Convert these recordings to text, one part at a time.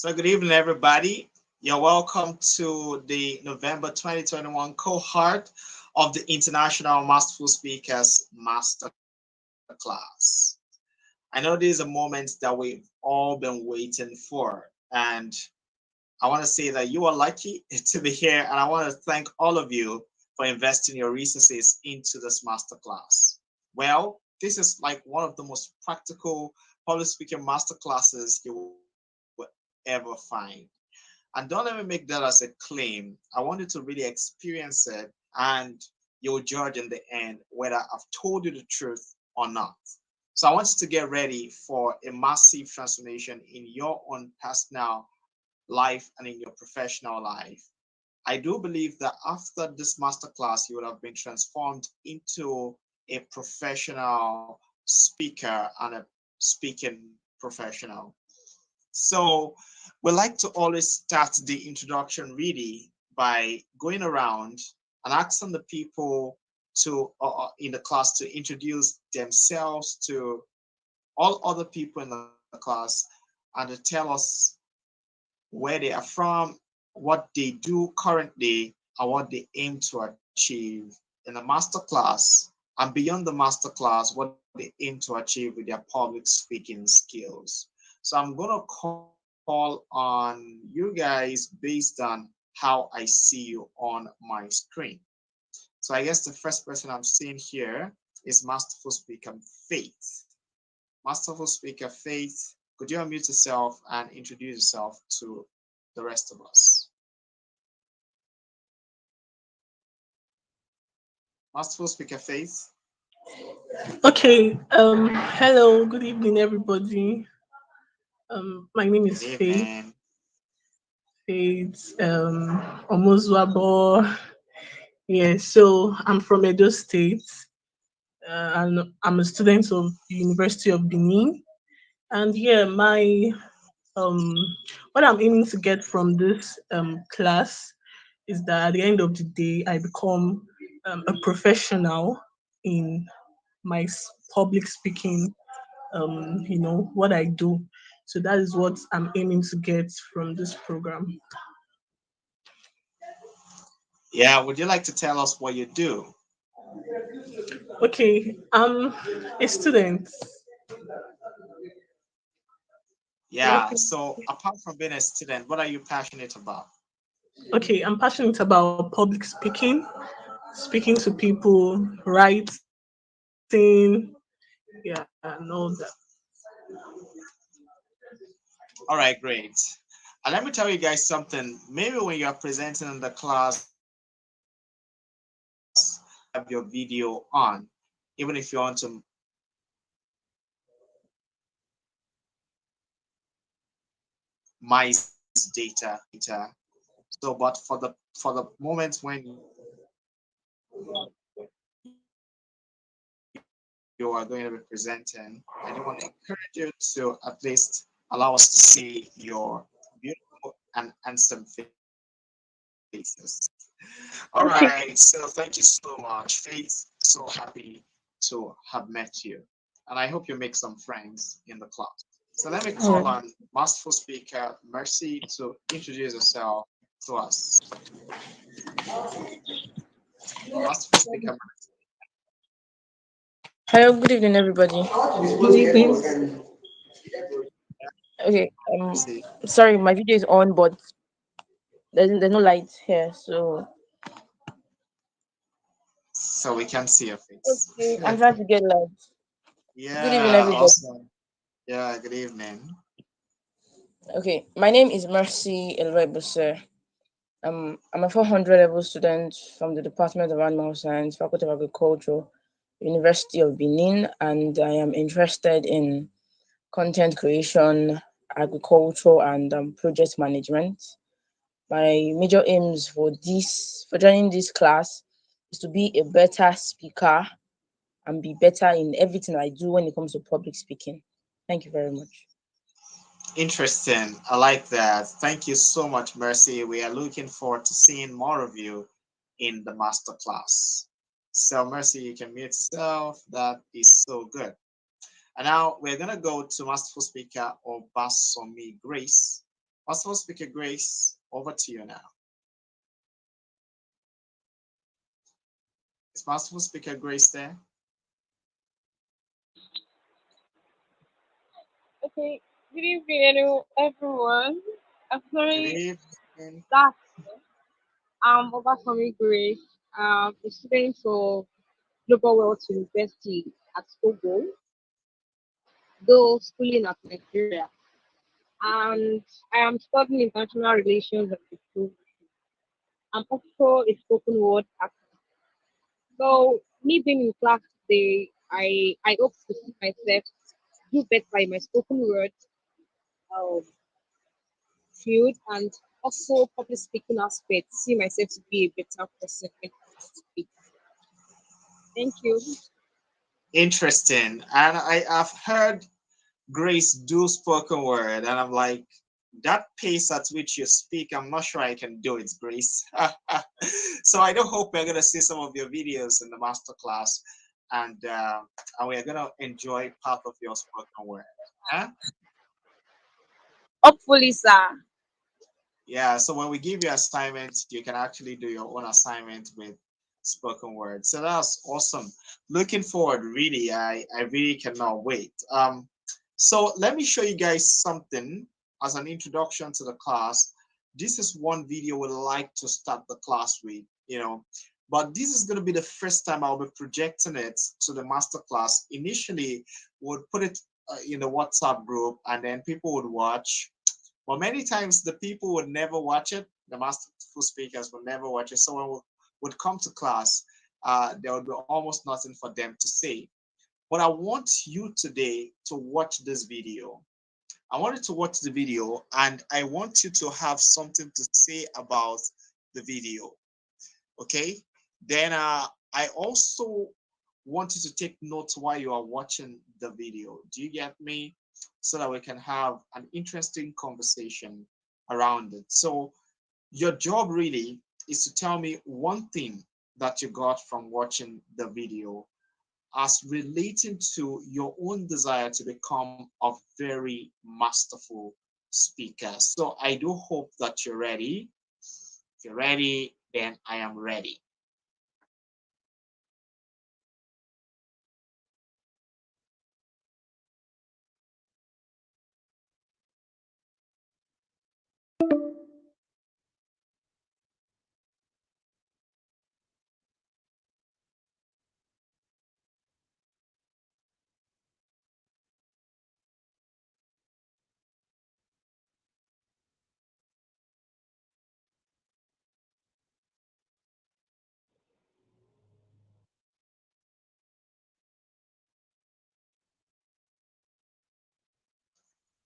So, good evening, everybody. You're welcome to the November 2021 cohort of the International Masterful Speakers Masterclass. I know these are moments that we've all been waiting for, and I want to say that you are lucky to be here, and I want to thank all of you for investing your resources into this masterclass. Well, this is like one of the most practical public speaking masterclasses you will ever find. And don't let me make that as a claim. I want you to really experience it, and you'll judge in the end whether I've told you the truth or not. So I want you to get ready for a massive transformation in your own personal life and in your professional life. I do believe that after this masterclass, you would have been transformed into a professional speaker and a speaking professional. So we like to always start the introduction really by going around and asking the people to in the class to introduce themselves to all other people in the class and to tell us where they are from, what they do currently, and what they aim to achieve in the master class, and beyond the master class, what they aim to achieve with their public speaking skills. So I'm going to call on you guys based on how I see you on my screen. So I guess the first person I'm seeing here is Masterful Speaker Faith. Masterful Speaker Faith, could you unmute yourself and introduce yourself to the rest of us? Masterful Speaker Faith, Okay. Hello. Good evening, everybody. My name good is Faith. evening. Faith. Omozwabo. Yeah. So I'm from Edo State, and I'm a student of University of Benin. And yeah, my um, what I'm aiming to get from this class is that at the end of the day, I become a professional in my public speaking, what I do. So that is what I'm aiming to get from this program. Yeah, would you like to tell us what you do? Okay, I'm a student. Yeah, so apart from being a student, what are you passionate about? Okay, I'm passionate about public speaking, speaking to people, writing, yeah, and all that. All right, great. And let me tell you guys something. Maybe when you're presenting in the class, you have your video on, even if you want to minimize data. So, but for the moments when you are going to be presenting, I do want to encourage you to at least allow us to see your beautiful and handsome faces. All right, so thank you so Okay. much, Faith. So happy to have met you. And I hope you make some friends in the class. So let me call on All right. Masterful Speaker Mercy to introduce herself to us. Masterful Speaker Hello, good evening, everybody. Good evening. Okay, Mercy. sorry, my video is on, but there's no light here, so So we can see your face. okay, I'm trying to get light. Good evening, Yeah, everybody. awesome. Yeah, good evening. Okay, my name is Mercy Elrebuse. I'm a 400 level student from the Department of Animal Science, Faculty of Agriculture, University of Benin, and I am interested in content creation, agriculture, and project management. My major aims for joining this class is to be a better speaker and be better in everything I do when it comes to public speaking. Thank you very much. Interesting. I like that. Thank you so much, Mercy. We are looking forward to seeing more of you in the master class. So, Mercy, you can mute yourself. That is so good. And now we're going to go to Masterful Speaker Obasomi Grace. Masterful Speaker Grace, over to you now. Is Masterful Speaker Grace there? Okay, good evening, everyone. I'm Good sorry evening. that I'm Obafemi Grace. I'm a student of Global Wealth University at Togo, though schooling at Nigeria. And I am studying international relations at the school. I'm also a spoken word actor. So, me being in class today, I hope to see myself do better in my spoken word um, field and also public speaking aspect, see myself to be a better person when it comes to speak. Thank you. Interesting. And I have heard Grace do spoken word, and I'm like, that pace at which you speak, I'm not sure I can do it, Grace. So I do hope we're gonna see some of your videos in the masterclass, and we're gonna enjoy part of your spoken word. Huh? Hopefully, sir. Yeah. So when we give you assignments, you can actually do your own assignment with spoken word. So that's awesome. Looking forward, really. I really cannot wait. So let me show you guys something as an introduction to the class. This is one video we'd like to start the class with, but this is going to be the first time I'll be projecting it to the master class. Initially, we'll put it in the WhatsApp group, and then people would watch. But many times the people would never watch it. The masterful speakers would never watch it. So when we would come to class, there would be almost nothing for them to say. But I want you today to watch this video. I want you to watch the video, and I want you to have something to say about the video. Okay? Then I also want you to take notes while you are watching the video. Do you get me? So that we can have an interesting conversation around it. So your job really is to tell me one thing that you got from watching the video as relating to your own desire to become a very masterful speaker. So I do hope that you're ready. If you're ready, then I am ready.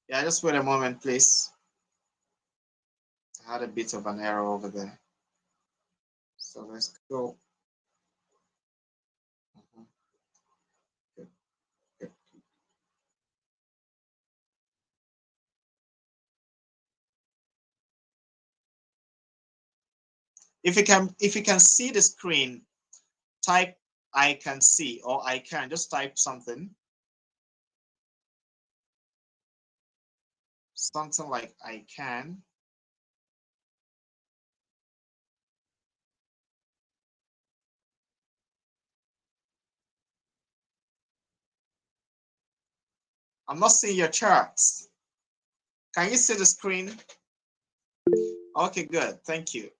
Yeah, just wait a moment, please. I had a bit of an error over there. So let's go. Mhm. Good, good. If you can see the screen, type I can see or I can. Just type something. Something like I can. I'm not seeing your charts. Can you see the screen? Okay, good. Thank you.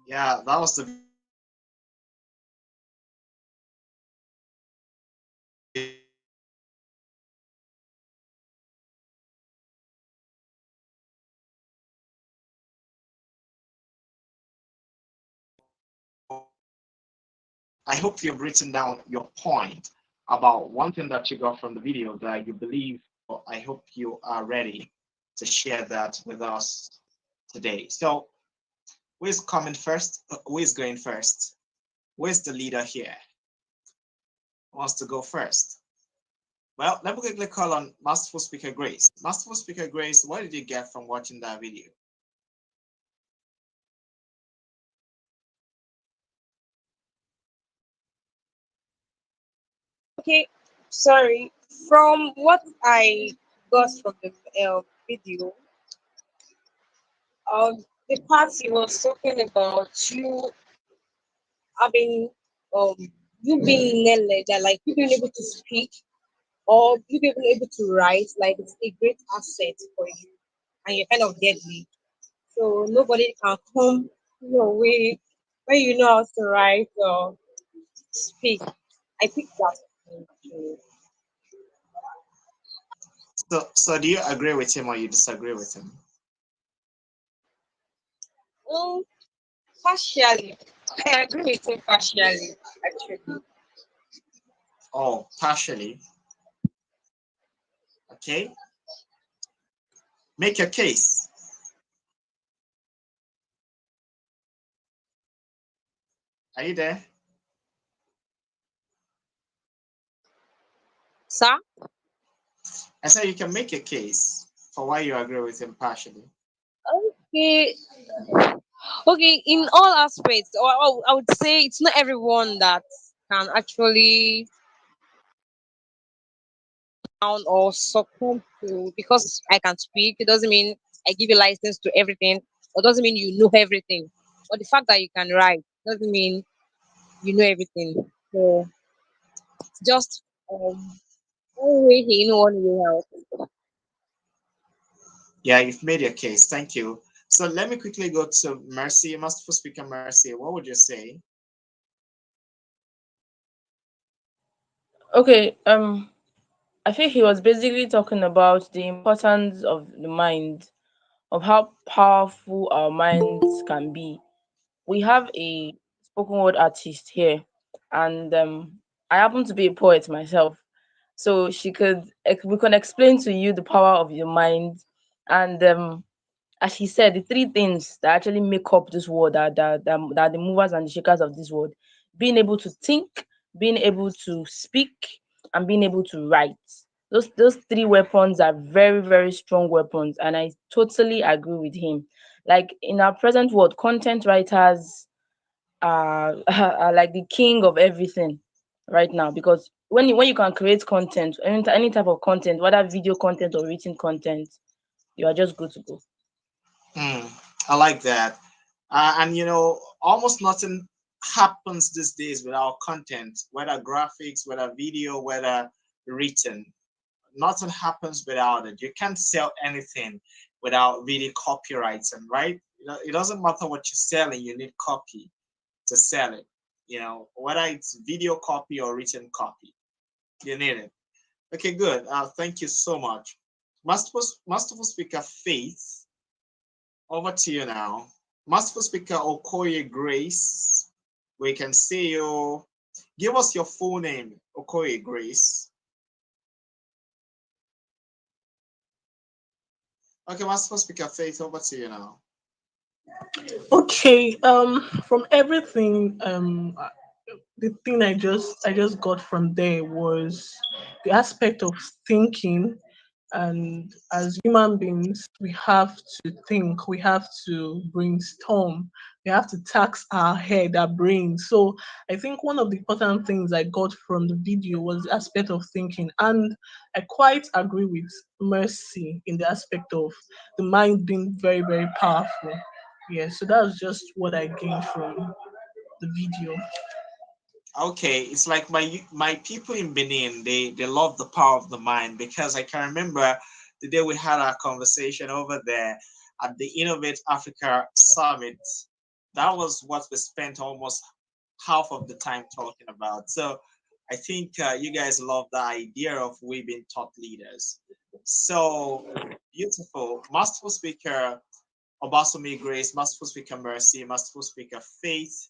Yeah, that was the video that you watched. I hope you've written down your point about one thing that you got from the video that you believe. I hope you are ready to share that with us today. So, who is coming first? Who is going first? Who is the leader here? Who wants to go first? Well, let me quickly call on Masterful Speaker Grace. Masterful Speaker Grace, what did you get from watching that video? Okay, sorry. From what I got from the video, the part he was talking about you having um you being knowledge, like you being able to speak or you being able to write, like it's a great asset for you, and you're kind of deadly. So nobody can come your way when you know how to write or speak. I think that's true. So do you agree with him or you disagree with him? Mm, partially. I agree with him partially, actually. Oh, partially. Okay. Make your case. Are you there? Sir? I said you can make a case for why you agree with him partially. Okay. Okay, in all aspects, or I would say it's not everyone that can actually down or succumb to because I can speak. It doesn't mean I give you license to everything, or doesn't mean you know everything. Or the fact that you can write doesn't mean you know everything. So it's just one way in, one way out. Yeah, you've made your case. Thank you. So let me quickly go to Mercy, Masterful Speaker Mercy. What would you say? Okay, I think he was basically talking about the importance of the mind, of how powerful our minds can be. We have a spoken word artist here, and I happen to be a poet myself, so we can explain to you the power of your mind, and as he said, the three things that actually make up this world, that are the movers and the shakers of this world: being able to think, being able to speak, and being able to write. Those three weapons are very, very strong weapons, and I totally agree with him. Like in our present world, content writers are like the king of everything right now, because when you can create content, any type of content, whether video content or written content, you are just good to go. Hmm, I like that. And almost nothing happens these days without content, whether graphics, whether video, whether written. Nothing happens without it. You can't sell anything without really copywriting, right? It doesn't matter what you're selling, you need copy to sell it. Whether it's video copy or written copy, you need it. Okay, good. Thank you so much. Masterful Speaker Faith, over to you now. Masterful Speaker Okoye Grace, we can see you. Give us your full name, Okoye Grace. Okay, Masterful Speaker Faith, over to you now. Okay, from everything, the thing I just got from there was the aspect of thinking, and as human beings we have to think, we have to brainstorm, we have to tax our head, our brain. So I think one of the important things I got from the video was the aspect of thinking, and I quite agree with Mercy in the aspect of the mind being very, very powerful. Yeah, so that's just what I gained from the video. Okay, it's like my people in Benin, they love the power of the mind, because I can remember the day we had our conversation over there at the Innovate Africa Summit. That was what we spent almost half of the time talking about. So I think you guys love the idea of we being thought leaders. So beautiful. Masterful speaker Obasumi Grace, Masterful speaker Mercy, Masterful speaker Faith.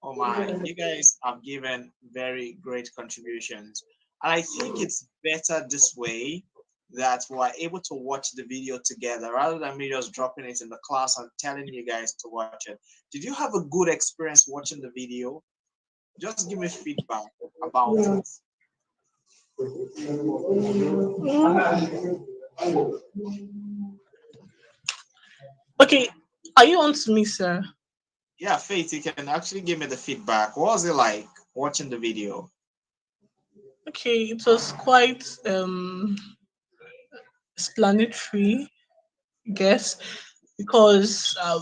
Oh my, you guys have given very great contributions. And I think it's better this way that we're able to watch the video together rather than me just dropping it in the class and telling you guys to watch it. Did you have a good experience watching the video? Just give me feedback about it. Okay, are you on to me, sir? Yeah, Faith, you can actually give me the feedback. What was it like watching the video? Okay, it was quite explanatory, I guess, because I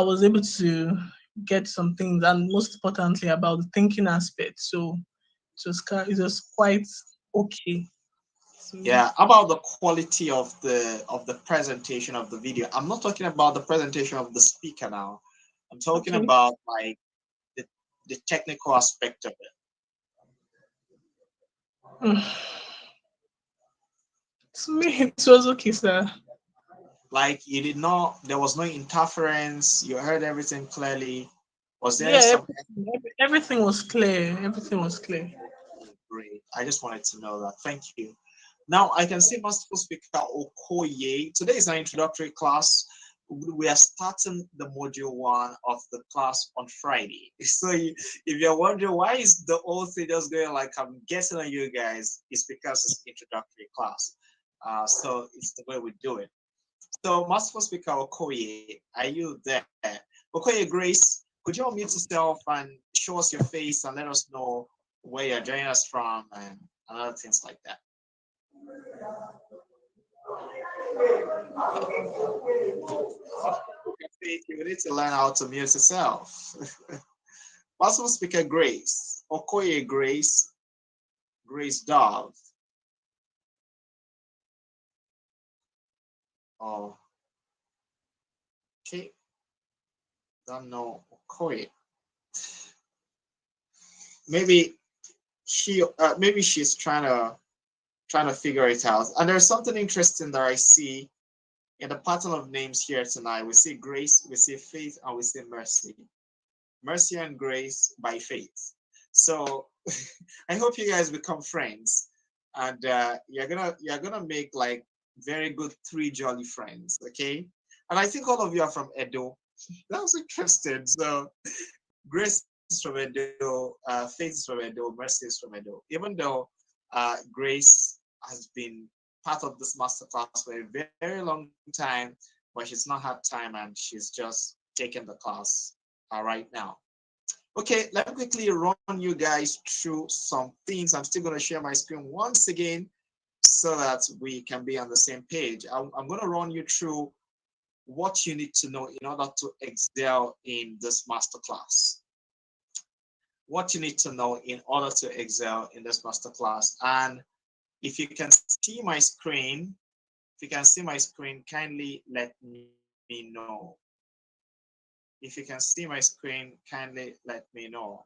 was able to get some things, and most importantly about the thinking aspect. So it was quite okay. So, Yeah, about the quality of the presentation of the video. I'm not talking about the presentation of the speaker now. I'm talking okay. about like the, the technical aspect of it. Mm. To me, it was okay, sir. Like you did not, there was no interference. You heard everything clearly. Was there Yeah, some everything was clear. Everything was clear. great? I just wanted to know that. Thank you. Now I can see Masterful Speaker Okoye. Today is an introductory class. We are starting the module one of the class on Friday. So if you're wondering why is the whole thing just going like I'm guessing on you guys, it's because it's introductory class. So it's the way we do it. So Masterful Speaker Okoye, are you there? Okoye Grace, could you unmute yourself and show us your face and let us know where you're joining us from and other things like that? You need to learn how to mute yourself. Possible speaker Grace, Okoye Grace, Grace Dove. Oh, okay. Don't know Okoye. Maybe maybe she's trying to figure it out. And there's something interesting that I see in the pattern of names here tonight. We see Grace, we see Faith, and we see Mercy. Mercy and Grace by Faith. So I hope you guys become friends, and you're gonna make like very good three jolly friends. Okay, and I think all of you are from Edo. That was interesting. So Grace is from Edo, Faith is from Edo, Mercy is from Edo. Even though Grace has been part of this masterclass for a very long time, but she's not had time and she's just taking the class right now. Okay, let me quickly run you guys through some things. I'm still going to share my screen once again so that we can be on the same page. I'm going to run you through what you need to know in order to excel in this masterclass. What you need to know in order to excel in this masterclass. And if you can see my screen, if you can see my screen, kindly let me know. If you can see my screen, kindly let me know.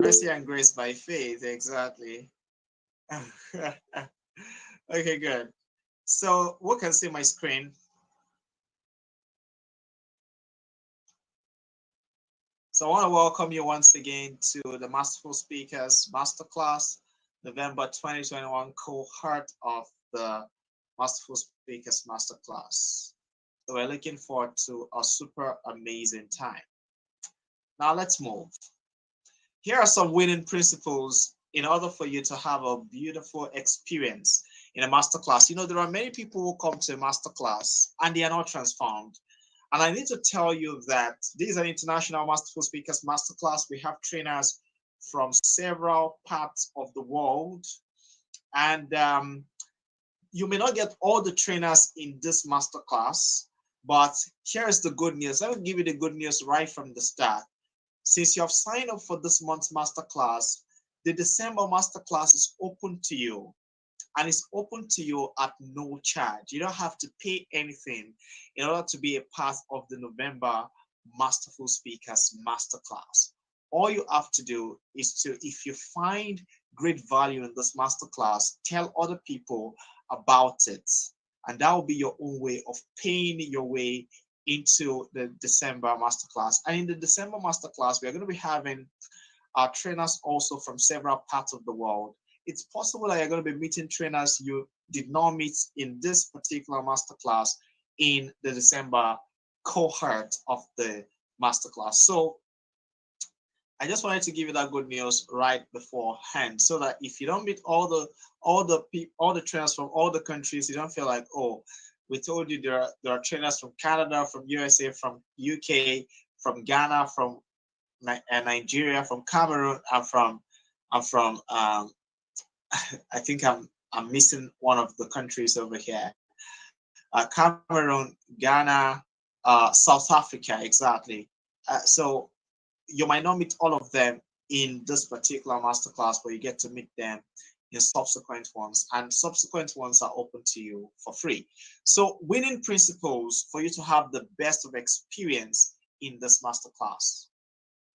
Mercy and grace by faith, exactly. Okay, good. So who can see my screen? So I want to welcome you once again to the Masterful Speakers Masterclass, November 2021 cohort of the Masterful Speakers Masterclass. So we're looking forward to a super amazing time. Now let's move. Here are some winning principles in order for you to have a beautiful experience in a masterclass. You know, there are many people who come to a masterclass and they are not transformed. And I need to tell you that this is an international Masterful Speakers Masterclass. We have trainers from several parts of the world. And you may not get all the trainers in this masterclass, but here's the good news. I will give you the good news right from the start. Since you have signed up for this month's masterclass, the December masterclass is open to you. and it's open to you at no charge. You don't have to pay anything in order to be a part of the November Masterful Speakers Masterclass. All you have to do is to, if you find great value in this masterclass, tell other people about it. And that will be your own way of paying your way into the December masterclass. And in the December masterclass, we are going to be having our trainers also from several parts of the world. It's possible that you're going to be meeting trainers you did not meet in this particular masterclass in the December cohort of the masterclass. So I just wanted to give you that good news right beforehand, so that if you don't meet all the trainers from all the countries, you don't feel like, oh, we told you there are trainers from Canada, from USA, from UK, from Ghana, from Nigeria, from Cameroon, I'm from I think I'm missing one of the countries over here. Cameroon, Ghana, South Africa, exactly. So you might not meet all of them in this particular masterclass, but you get to meet them in subsequent ones, and subsequent ones are open to you for free. So winning principles for you to have the best of experience in this masterclass.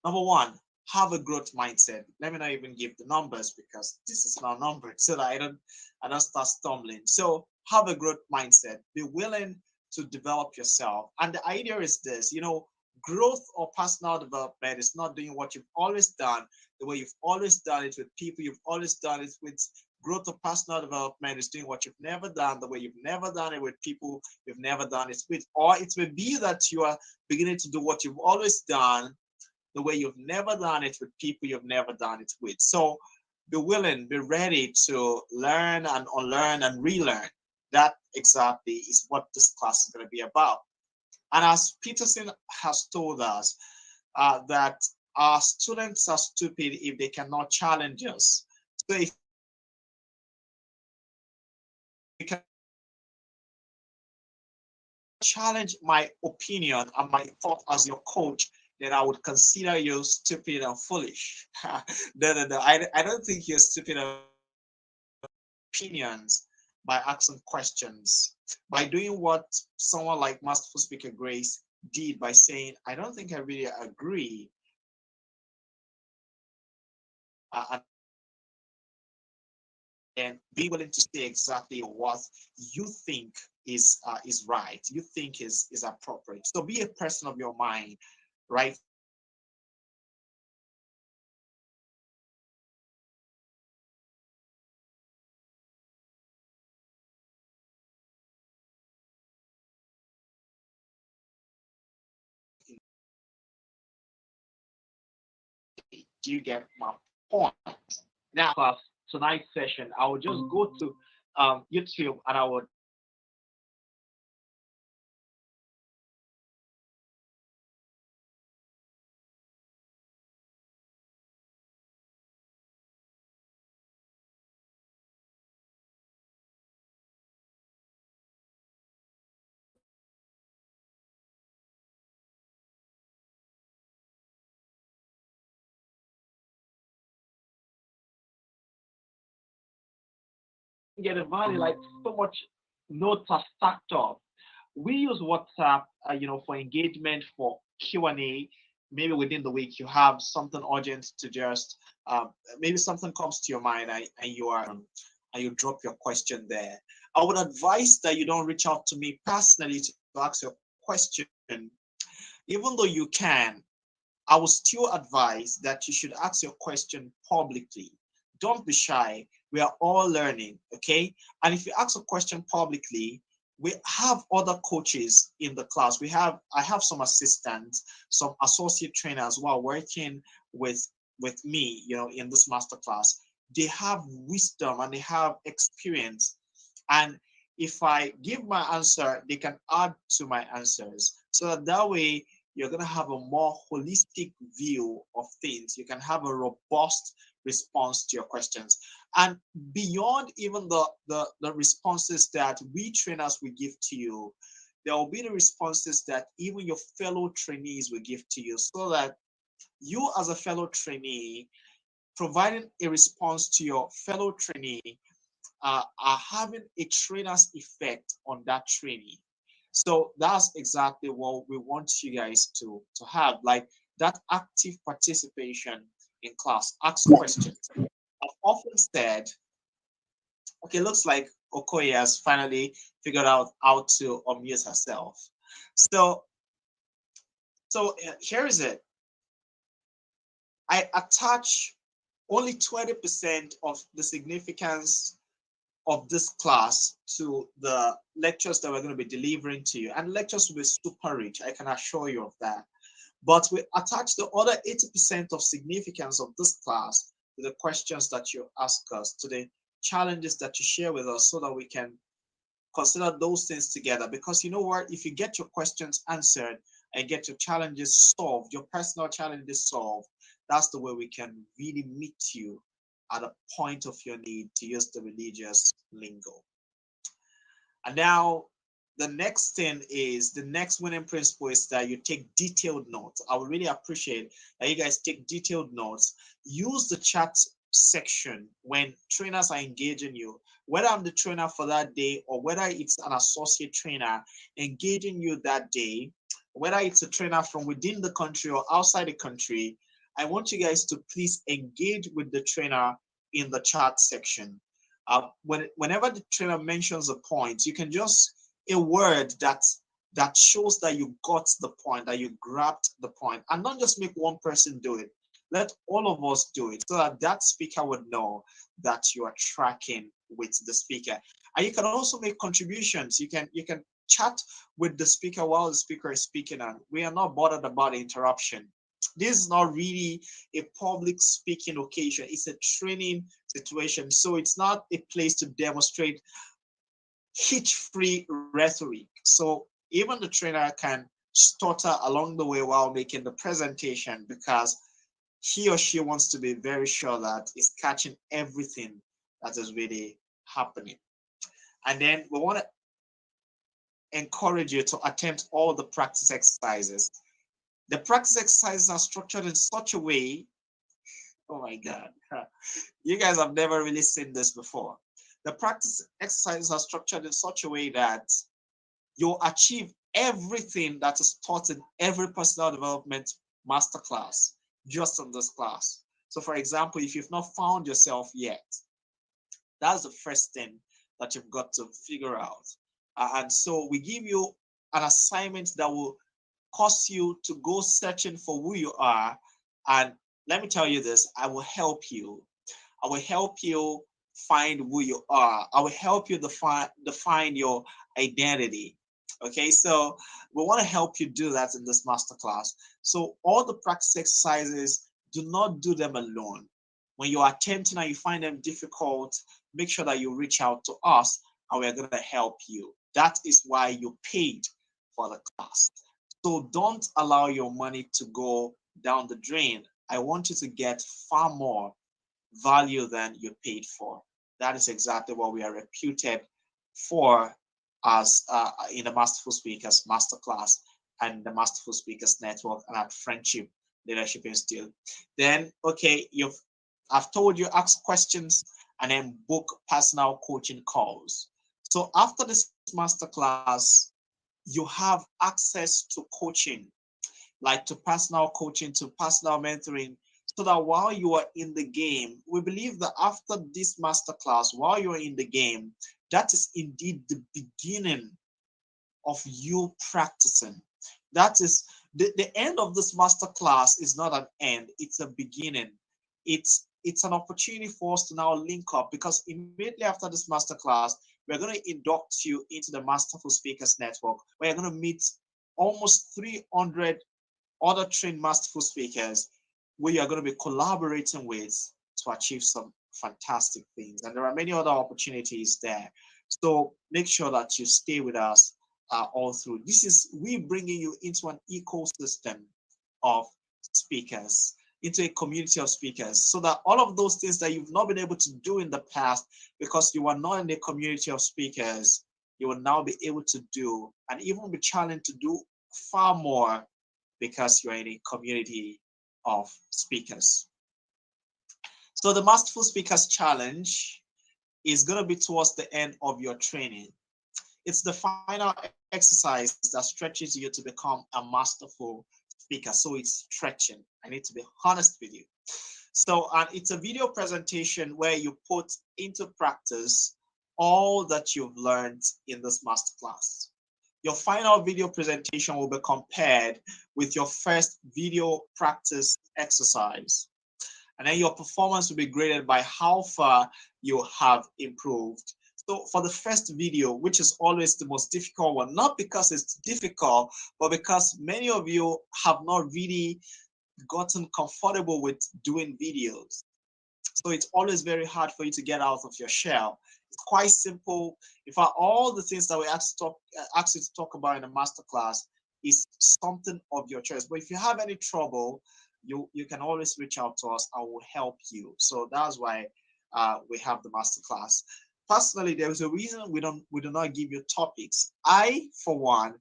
Number one, have a growth mindset. Let me not even give the numbers because this is not numbered, so that I don't start stumbling. So have a growth mindset. Be willing to develop yourself. And the idea is this, growth or personal development is not doing what you've always done the way you've always done it with people you've always done it with. Growth or personal development is doing what you've never done the way you've never done it with people you've never done it with. Or it may be that you are beginning to do what you've always done the way you've never done it with people you've never done it with. So be willing, be ready to learn and unlearn and relearn. That exactly is what this class is going to be about. And as Peterson has told us, that our students are stupid if they cannot challenge us. So if you can challenge my opinion and my thought as your coach, then I would consider you stupid and foolish. No. I don't think you're stupid and opinions by asking questions, by doing what someone like Masterful Speaker Grace did by saying, I don't think I really agree. And be willing to say exactly what you think is right, you think is appropriate. So be a person of your mind, right? Do you get my point? Now, tonight's session, I would just go to YouTube and I would get a value like so much notes are stacked up. We use WhatsApp, for engagement, for Q&A. Maybe within the week you have something urgent to just, maybe something comes to your mind, and you drop your question there. I would advise that you don't reach out to me personally to ask your question, even though you can. I would still advise that you should ask your question publicly. Don't be shy. We are all learning, okay? And if you ask a question publicly, we have other coaches in the class. I have some assistants, some associate trainers who are working with me, in this master class. They have wisdom and they have experience. And if I give my answer, they can add to my answers. So that way you're going to have a more holistic view of things. You can have a robust response to your questions. And beyond even the responses that we trainers will give to you, there will be the responses that even your fellow trainees will give to you, so that you as a fellow trainee, providing a response to your fellow trainee, are having a trainer's effect on that trainee. So that's exactly what we want you guys to have, like that active participation in class. Ask questions. I've often said, okay, looks like Okoye has finally figured out how to unmute herself. So, here is it. I attach only 20% of the significance of this class to the lectures that we're going to be delivering to you. And lectures will be super rich, I can assure you of that. But we attach the other 80% of significance of this class to the questions that you ask us, to the challenges that you share with us, so that we can consider those things together. Because you know what, if you get your questions answered and get your challenges solved, your personal challenges solved, that's the way we can really meet you at a point of your need, to use the religious lingo. And now the next thing is, the next winning principle is that you take detailed notes. I would really appreciate that you guys take detailed notes. Use the chat section when trainers are engaging you, whether I'm the trainer for that day or whether it's an associate trainer engaging you that day, whether it's a trainer from within the country or outside the country. I want you guys to please engage with the trainer in the chat section. Whenever the trainer mentions a point, you can just a word that shows that you got the point, that you grabbed the point, and not just make one person do it. Let all of us do it, so that that speaker would know that you are tracking with the speaker. And you can also make contributions. You can chat with the speaker while the speaker is speaking, and we are not bothered about interruption. This is not really a public speaking occasion. It's a training situation. So it's not a place to demonstrate hitch-free rhetoric. So even the trainer can stutter along the way while making the presentation, because he or she wants to be very sure that it's catching everything that is really happening. And then we want to encourage you to attempt all the practice exercises. The practice exercises are structured in such a way, oh my God, you guys have never really seen this before. The practice exercises are structured in such a way that you'll achieve everything that is taught in every personal development masterclass just in this class. So for example, if you've not found yourself yet, that's the first thing that you've got to figure out. And so we give you an assignment that will cause you to go searching for who you are. And let me tell you this, I will help you. I will help you find who you are. I will help you define your identity. Okay, so we want to help you do that in this masterclass. So all the practice exercises, do not do them alone. When you're attempting and you find them difficult, make sure that you reach out to us and we're going to help you. That is why you paid for the class. So don't allow your money to go down the drain. I want you to get far more value than you paid for. That is exactly what we are reputed for as in the Masterful Speakers Masterclass and the Masterful Speakers Network and at Friendship Leadership Institute. Then, okay, I've told you, ask questions and then book personal coaching calls. So after this masterclass, you have access to coaching, like to personal coaching, to personal mentoring, so that while you are in the game, we believe that after this masterclass, while you're in the game, that is indeed the beginning of you practicing. That is the end of this masterclass is not an end, it's a beginning. It's an opportunity for us to now link up, because immediately after this masterclass, we're going to induct you into the Masterful Speakers Network, where you're going to meet almost 300 other trained masterful speakers where you're going to be collaborating with to achieve some fantastic things. And there are many other opportunities there. So make sure that you stay with us all through. This is we bringing you into an ecosystem of speakers, into a community of speakers, so that all of those things that you've not been able to do in the past because you are not in a community of speakers, you will now be able to do, and even be challenged to do far more, because you're in a community of speakers. So the Masterful Speakers Challenge is going to be towards the end of your training. It's the final exercise that stretches you to become a masterful speaker. So it's stretching. I need to be honest with you. So, and it's a video presentation where you put into practice all that you've learned in this masterclass. Your final video presentation will be compared with your first video practice exercise. And then your performance will be graded by how far you have improved. So for the first video, which is always the most difficult one, not because it's difficult, but because many of you have not really gotten comfortable with doing videos. So it's always very hard for you to get out of your shell. It's quite simple. In fact, all the things that we ask you to talk about in a masterclass is something of your choice. But if you have any trouble, you can always reach out to us. I will help you. So that's why we have the masterclass. Personally, there is a reason we do not give you topics. I, for one,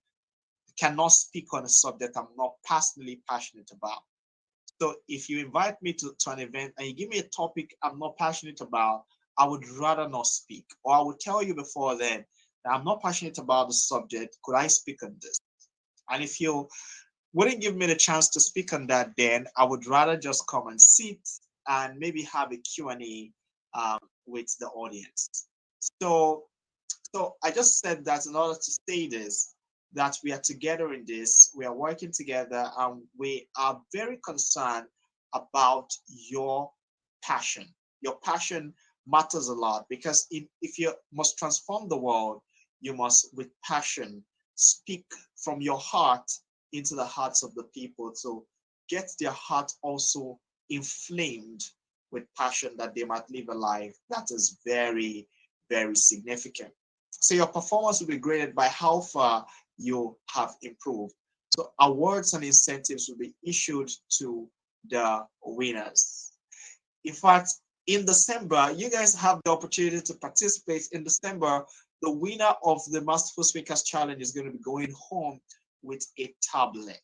cannot speak on a subject I'm not personally passionate about. So if you invite me to an event and you give me a topic I'm not passionate about, I would rather not speak. Or I would tell you before then that I'm not passionate about the subject. Could I speak on this? And if you wouldn't give me the chance to speak on that, then I would rather just come and sit and maybe have a Q&A with the audience. So, so I just said that in order to say this, that we are together in this, we are working together, and we are very concerned about your passion. Your passion matters a lot because if you must transform the world, you must, with passion, speak from your heart into the hearts of the people to get their heart also inflamed with passion that they might live a life that is very, very significant. So your performance will be graded by how far you have improved. So awards and incentives will be issued to the winners. In fact, in December, you guys have the opportunity to participate. In December, the winner of the Masterful Speakers Challenge is going to be going home with a tablet.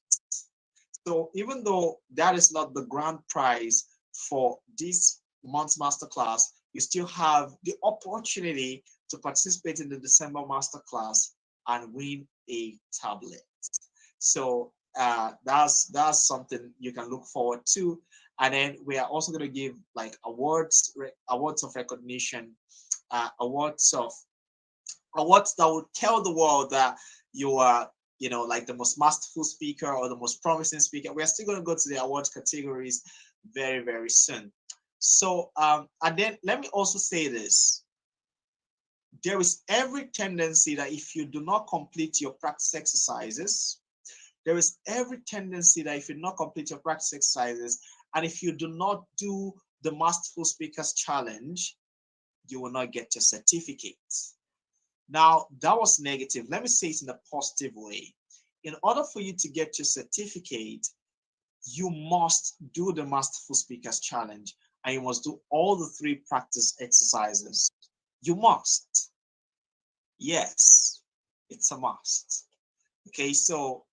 So even though that is not the grand prize for this month's masterclass, you still have the opportunity to participate in the December masterclass and win a tablet. So that's something you can look forward to. And then we are also going to give like awards of recognition, awards that will tell the world that you are, like the most masterful speaker or the most promising speaker. We are still going to go to the awards categories very, very soon. So, and then let me also say this. There is every tendency that if you do not complete your practice exercises, there is every tendency that if you do not complete your practice exercises, and if you do not do the Masterful Speakers Challenge, you will not get your certificate. Now, that was negative. Let me say it in a positive way. In order for you to get your certificate, you must do the Masterful Speakers Challenge and you must do all the 3 practice exercises. You must. Yes, it's a must. Okay, so,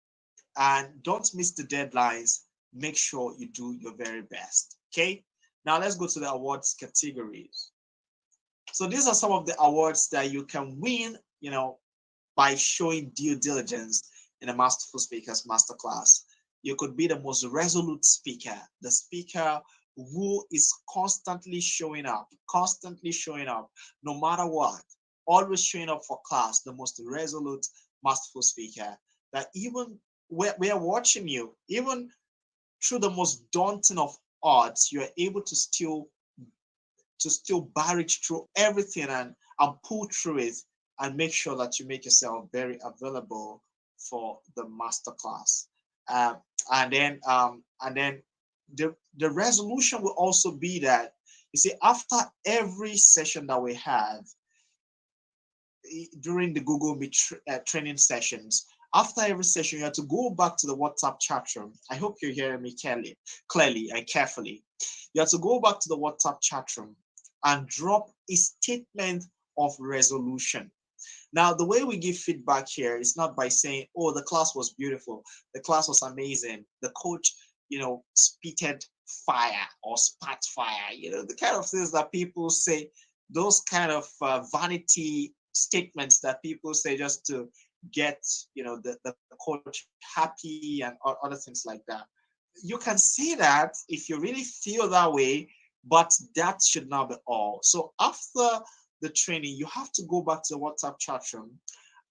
and don't miss the deadlines. Make sure you do your very best. Okay, now let's go to the awards categories. So these are some of the awards that you can win, by showing due diligence in a Masterful Speakers Masterclass. You could be the most resolute speaker, the speaker who is constantly showing up, no matter what, always showing up for class, the most resolute Masterful speaker. That even we are watching you, even through the most daunting of odds, you are able to still barrage through everything and pull through it and make sure that you make yourself very available for the masterclass. And then the resolution will also be that, you see, after every session that we have during the Google Meet training sessions, after every session, you have to go back to the WhatsApp chat room. I hope you're hearing me clearly and carefully. You have to go back to the WhatsApp chat room and drop a statement of resolution. Now, the way we give feedback here is not by saying, oh, the class was beautiful, the class was amazing, the coach, spitted fire or spat fire, the kind of things that people say those kind of vanity statements that people say just to get, the coach happy and other things like that. You can say that if you really feel that way, but that should not be all. So after the training, you have to go back to the WhatsApp chat room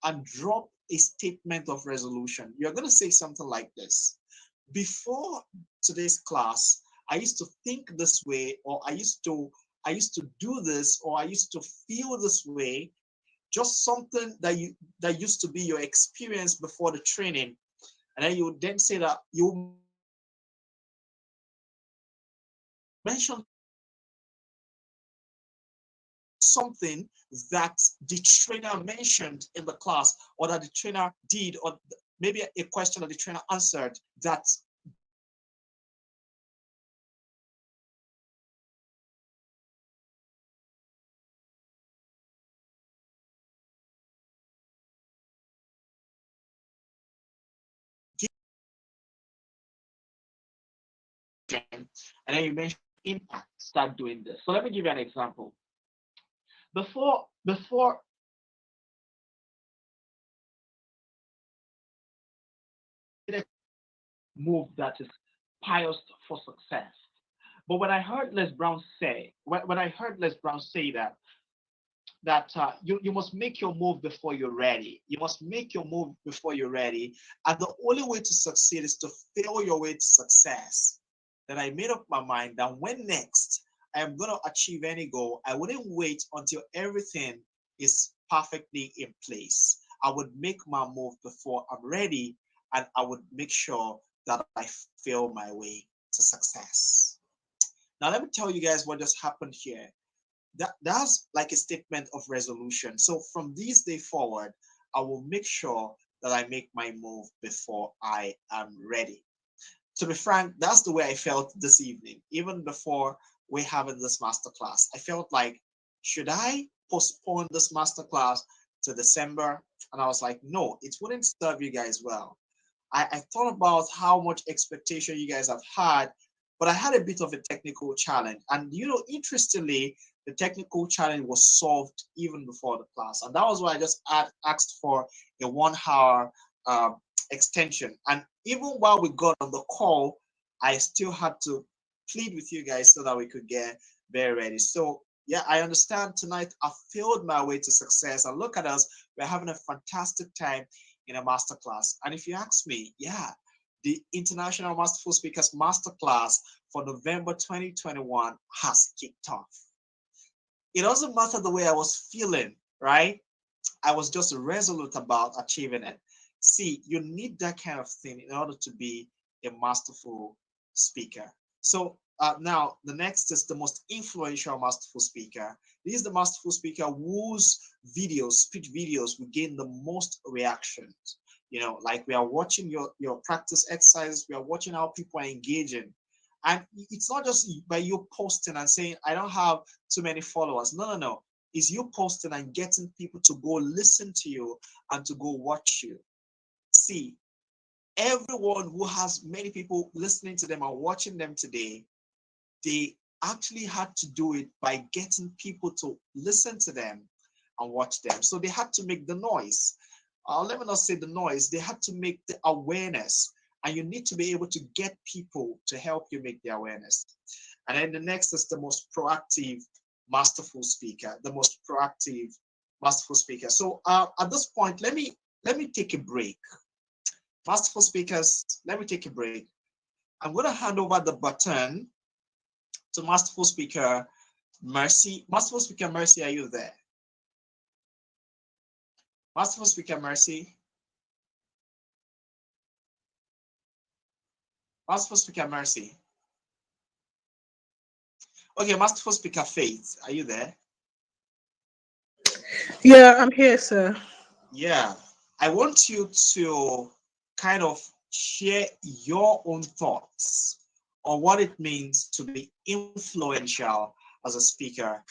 and drop a statement of resolution. You're going to say something like this: before today's class, I used to think this way, or I used to do this, or I used to feel this way. Just something that used to be your experience before the training, and then you would then say that you mention something that the trainer mentioned in the class, or that the trainer did, or maybe a question that the trainer answered that gave you confidence to go ahead and perform the training. So you can say that and then you mention impact, start doing this. So let me give you an example. Before move that is pious for success. But when I heard Les Brown say, when I heard Les Brown say that you must make your move before you're ready. You must make your move before you're ready. And the only way to succeed is to fail your way to success. Then I made up my mind that when next I am going to achieve any goal, I wouldn't wait until everything is perfectly in place. I would make my move before I'm ready, and I would make sure that I fail my way to success. Now, let me tell you guys what just happened here. That's like a statement of resolution. So from this day forward, I will make sure that I make my move before I am ready. To be frank, that's the way I felt this evening, even before we're having this masterclass. I felt like, should I postpone this masterclass to December? And I was like, no, it wouldn't serve you guys well. I thought about how much expectation you guys have had, but I had a bit of a technical challenge. And interestingly, the technical challenge was solved even before the class. And that was why I just asked for a 1 hour extension. And even while we got on the call, I still had to plead with you guys so that we could get very ready. So yeah, I understand tonight I failed my way to success. And look at us, we're having a fantastic time in a masterclass. And if you ask me, yeah, the International Masterful Speakers Masterclass for November 2021 has kicked off. It doesn't matter the way I was feeling, right? I was just resolute about achieving it. See, you need that kind of thing in order to be a masterful speaker. So now the next is the most influential masterful speaker. This is the masterful speaker whose videos, speech videos, will gain the most reactions. Like we are watching your practice exercises, we are watching how people are engaging. And it's not just by you posting and saying, I don't have too many followers. No, no, no. It's you posting and getting people to go listen to you and to go watch you. See, everyone who has many people listening to them and watching them today, they actually had to do it by getting people to listen to them and watch them. So they had to make the noise. Let me not say the noise, they had to make the awareness. And you need to be able to get people to help you make the awareness. And then the next is the most proactive masterful speaker, the most proactive masterful speaker. So at this point, let me take a break. Masterful speakers, let me take a break. I'm going to hand over the baton to Masterful Speaker Mercy. Masterful Speaker Mercy, are you there? Masterful Speaker Mercy. Masterful Speaker Mercy. Okay, Masterful Speaker Faith, are you there? Yeah, I'm here, sir. Yeah, I want you to kind of share your own thoughts on what it means to be influential as a speaker.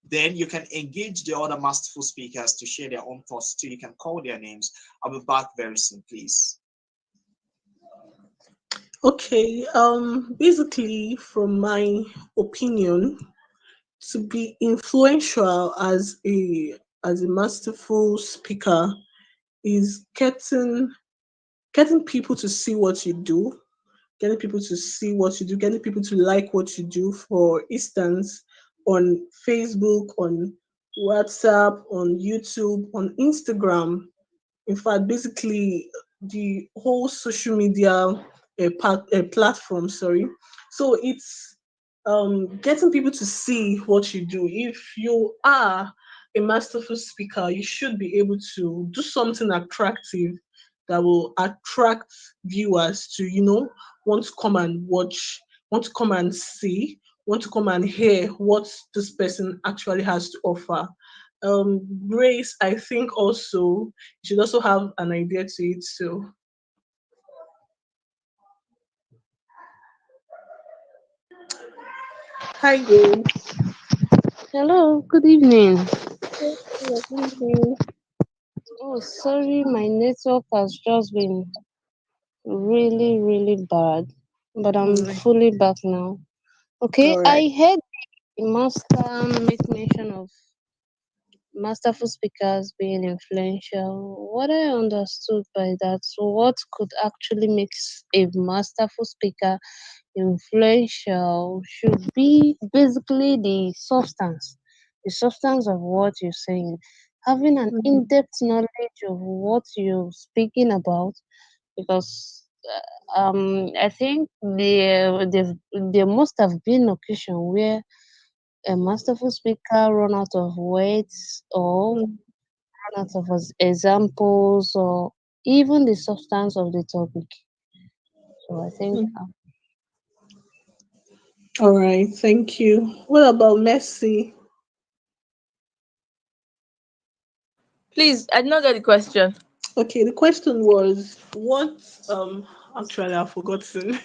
Then you can engage the other masterful speakers to share their own thoughts too. You can call their names. I'll be back very soon, please. Okay, basically, from my opinion, to be influential as a masterful speaker is getting people to see what you do, getting people to see what you do, getting people to like what you do. For instance, on Facebook, on WhatsApp, on YouTube, on Instagram, in fact, basically the whole social media platform, sorry. So it's getting people to see what you do. If you are a masterful speaker, you should be able to do something attractive that will attract viewers to, want to come and watch, want to come and see, want to come and hear what this person actually has to offer. Grace, I think also you should also have an idea to it. So, hi, Grace. Hello, good evening. Good evening. Oh, sorry, my network has just been really, really bad, but I'm Alright. fully back now. Okay, All right. I heard the master make mention of masterful speakers being influential. What I understood by that, so what could actually make a masterful speaker influential should be basically the substance of what you're saying, having an Mhm. in-depth knowledge of what you're speaking about, because I think there must have been occasion where a masterful speaker run out of words or Mm. run out of examples or even the substance of the topic. So I think All right. Thank you. What about Messi? Please, I did not get the question. Okay, the question was what actually I've forgotten.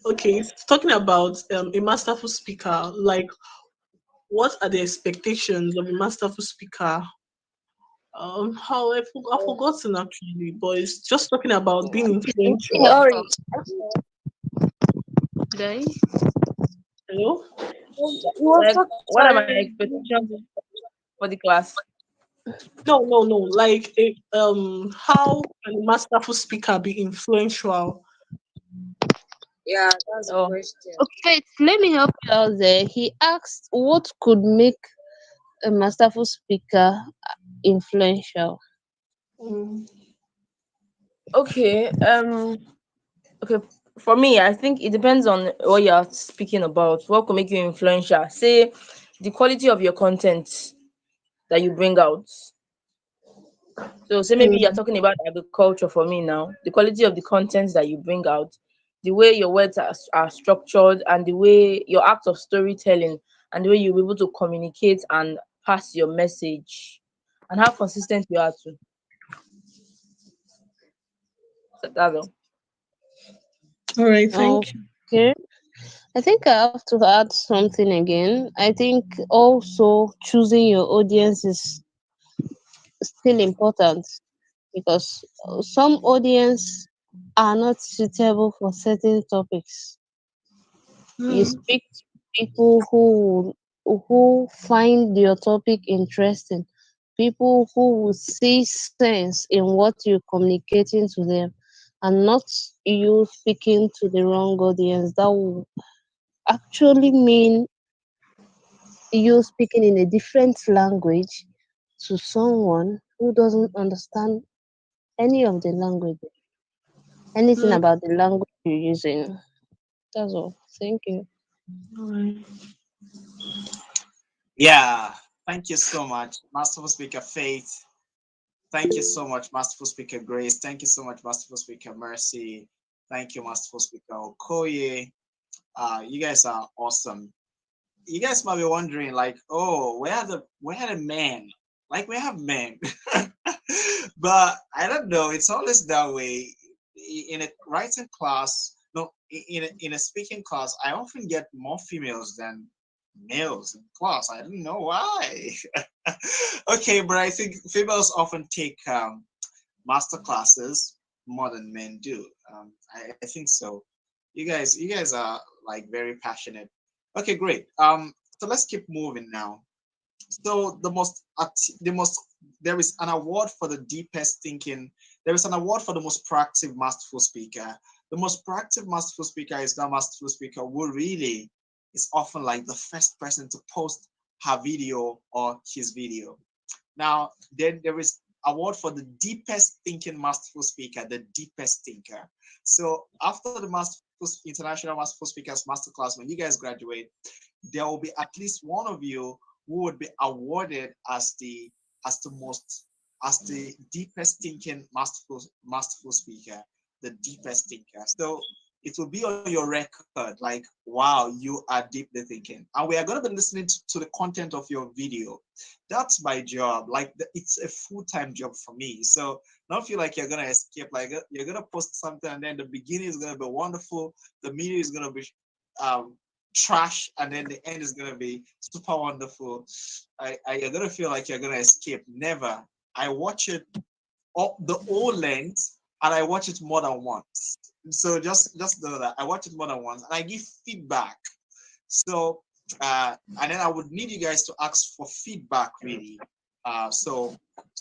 Okay, it's talking about a masterful speaker. Like, what are the expectations of a masterful speaker? How I've forgotten actually, but it's just talking about being influential. Sorry. Then, Hello? like, what are my expectations for the class? No, no, no. Like, how can a masterful speaker be influential? Oh, okay, let me help you out there. He asked what could make a masterful speaker influential. Mm, okay. Okay. For me, I think it depends on what you're speaking about. What could make you influential? Say, the quality of your content that you bring out. So, say maybe you're mm, talking about agriculture for me now. The quality of the contents that you bring out, the way your words are structured, and the way your act of storytelling, and the way you're able to communicate and pass your message, and how consistent you are too. So that's all. all right, thank you. Okay. I think I have to add something again. I think also choosing your audience is still important because some audience are not suitable for certain topics. You Mm, speak to people who find your topic interesting, people who will see sense in what you're communicating to them, and not you speaking to the wrong audience. That will actually mean you speaking in a different language to someone who doesn't understand any of the language, anything mm, about the language you're using. That's all. Thank you. all right. Yeah, thank you so much, Masterful Speaker Faith. Thank you so much, Masterful Speaker Grace. Thank you so much, Masterful Speaker Mercy. Thank you, Masterful Speaker Okoye. You guys are awesome. You guys might be wondering, like, oh, where are the men? Like, we have men, but I don't know. It's always that way. In a writing class, no, in a speaking class, I often get more females than males in class. I don't know why. Okay, but I think females often take master classes more than men do. I think so. You guys are like very passionate. Okay, great. So let's keep moving now. So the most there is an award for the deepest thinking. There is an award for the most proactive masterful speaker. The most proactive masterful speaker is that masterful speaker who really is often like the first person to post her video or his video. Now, then there is award for the deepest thinking masterful speaker, the deepest thinker. So after the international masterful speakers masterclass, when you guys graduate, there will be at least one of you who would be awarded as the most as the deepest thinking masterful speaker, the deepest thinker. So it will be on your record, like, wow, you are deeply thinking. And we are going to be listening to the content of your video. That's my job. Like, it's a full-time job for me. So don't feel like you're going to escape. Like, you're going to post something and then the beginning is going to be wonderful. The middle is going to be um, trash, and then the end is going to be super wonderful. You're going to feel like you're going to escape. Never. I watch it up the whole length, and I watch it more than once. So just know that I watch it more than once, and I give feedback. So and then I would need you guys to ask for feedback, really. So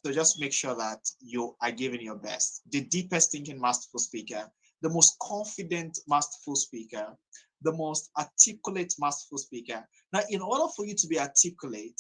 just make sure that you are giving your best. The deepest thinking masterful speaker, the most confident masterful speaker, the most articulate masterful speaker. Now, in order for you to be articulate,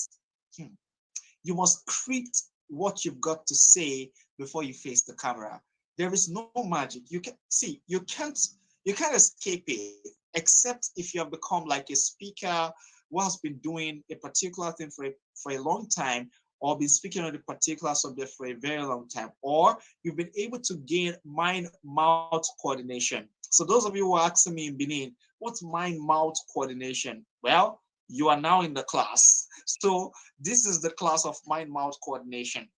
you must create what you've got to say before you face the camera. There is no magic. You can see you can't escape it, except if you have become like a speaker who has been doing a particular thing for a long time, or been speaking on a particular subject for a very long time, or you've been able to gain mind-mouth coordination. So those of you who are asking me in Benin, what's mind-mouth coordination? Well, you are now in the class. So this is the class of mind-mouth coordination.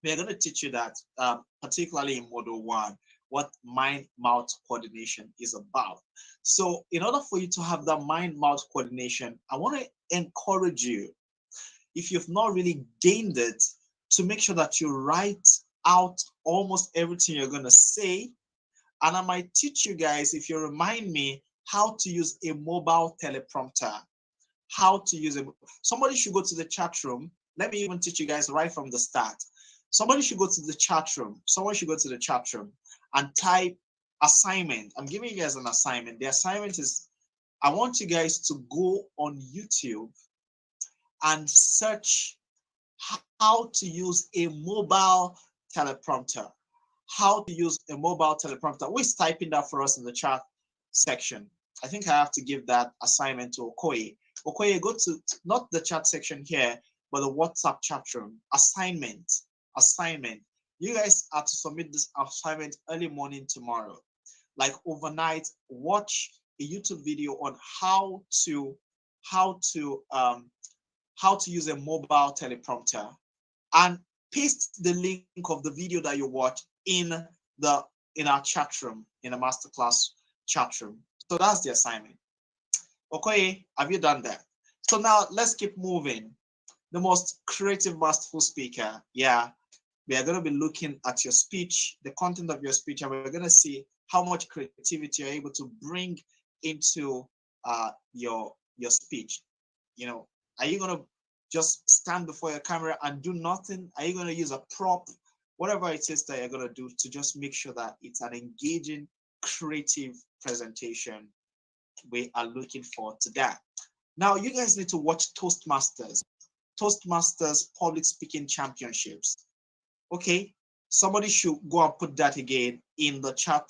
We are going to teach you that, particularly in Module 1, what mind-mouth coordination is about. So in order for you to have that mind-mouth coordination, I want to encourage you, if you've not really gained it, to make sure that you write out almost everything you're going to say. And I might teach you guys, if you remind me, how to use a mobile teleprompter. How to use it. Somebody should go to the chat room. Let me even teach you guys right from the start. Somebody should go to the chat room. Someone should go to the chat room and type assignment. I'm giving you guys an assignment. The assignment is, I want you guys to go on YouTube and search how to use a mobile teleprompter. How to use a mobile teleprompter. Who is typing that for us in the chat section? I think I have to give that assignment to Okoye. Okoye, go to not the chat section here, but the WhatsApp chat room. Assignment. You guys are to submit this assignment early morning tomorrow. Like overnight, watch a YouTube video on how to use a mobile teleprompter, and paste the link of the video that you watch in our chat room, in a masterclass chat room. So that's the assignment. Okay, have you done that? So now let's keep moving. The most creative masterful speaker. Yeah, we are going to be looking at your speech, the content of your speech, and we're going to see how much creativity you're able to bring into your speech. You know, are you going to just stand before your camera and do nothing? Are you going to use a prop? Whatever it is that you're going to do to just make sure that it's an engaging, creative presentation, we are looking forward to that. Now, you guys need to watch Toastmasters Public Speaking Championships. Okay, somebody should go and put that again in the chat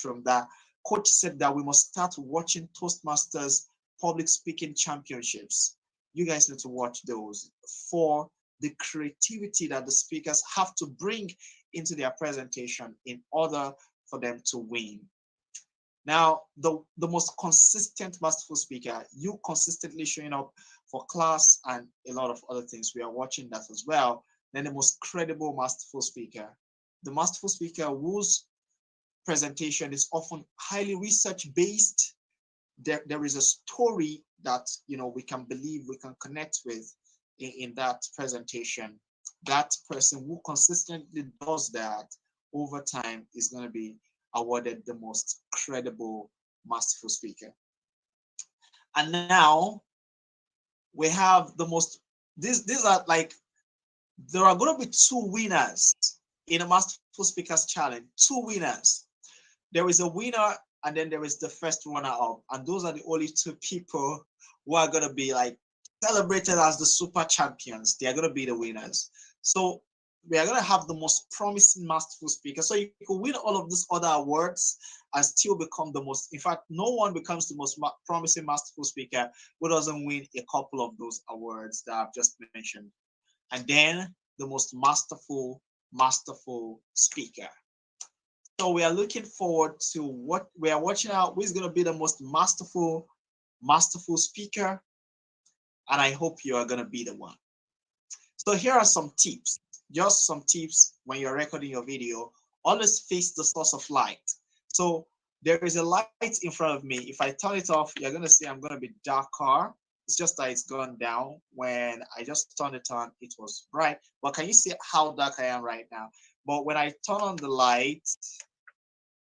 room. That coach said that we must start watching Toastmasters Public Speaking Championships. You guys need to watch those for the creativity that the speakers have to bring into their presentation in order for them to win. Now, the most consistent masterful speaker, you consistently showing up for class and a lot of other things. We are watching that as well. Then the most credible masterful speaker, the masterful speaker whose presentation is often highly research based. There is a story that we can believe, we can connect with in that presentation. That person who consistently does that over time is going to be awarded the most credible masterful speaker. And now we have the most, these are like, there are going to be two winners in a Masterful Speakers Challenge. Two winners. There is a winner, and then there is the first runner up. And those are the only two people who are going to be like celebrated as the super champions. They are going to be the winners. So we are going to have the most promising Masterful Speaker. So you can win all of these other awards and still become the most, in fact, no one becomes the most promising Masterful Speaker who doesn't win a couple of those awards that I've just mentioned. And then the most masterful speaker. So we are looking forward to what we are watching out. Who is going to be the most masterful speaker? And I hope you are going to be the one. So here are some tips. Just some tips when you're recording your video. Always face the source of light. So there is a light in front of me. If I turn it off, you're going to see I'm going to be darker. It's just that it's gone down. When I just turned it on, it was bright. But can you see how dark I am right now? But when I turn on the light,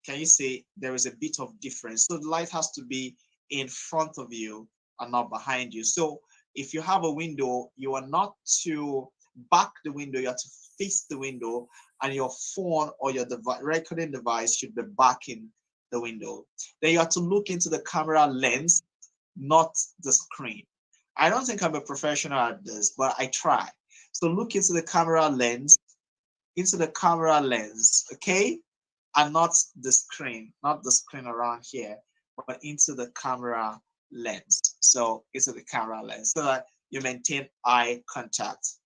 can you see there is a bit of difference? So the light has to be in front of you and not behind you. So if you have a window, you are not to back the window, you have to face the window, and your phone or your recording device should be backing the window. Then you have to look into the camera lens, not the screen. I don't think I'm a professional at this, but I try. So look into the camera lens, okay? And not the screen around here, but into the camera lens. So into the camera lens so that you maintain eye contact.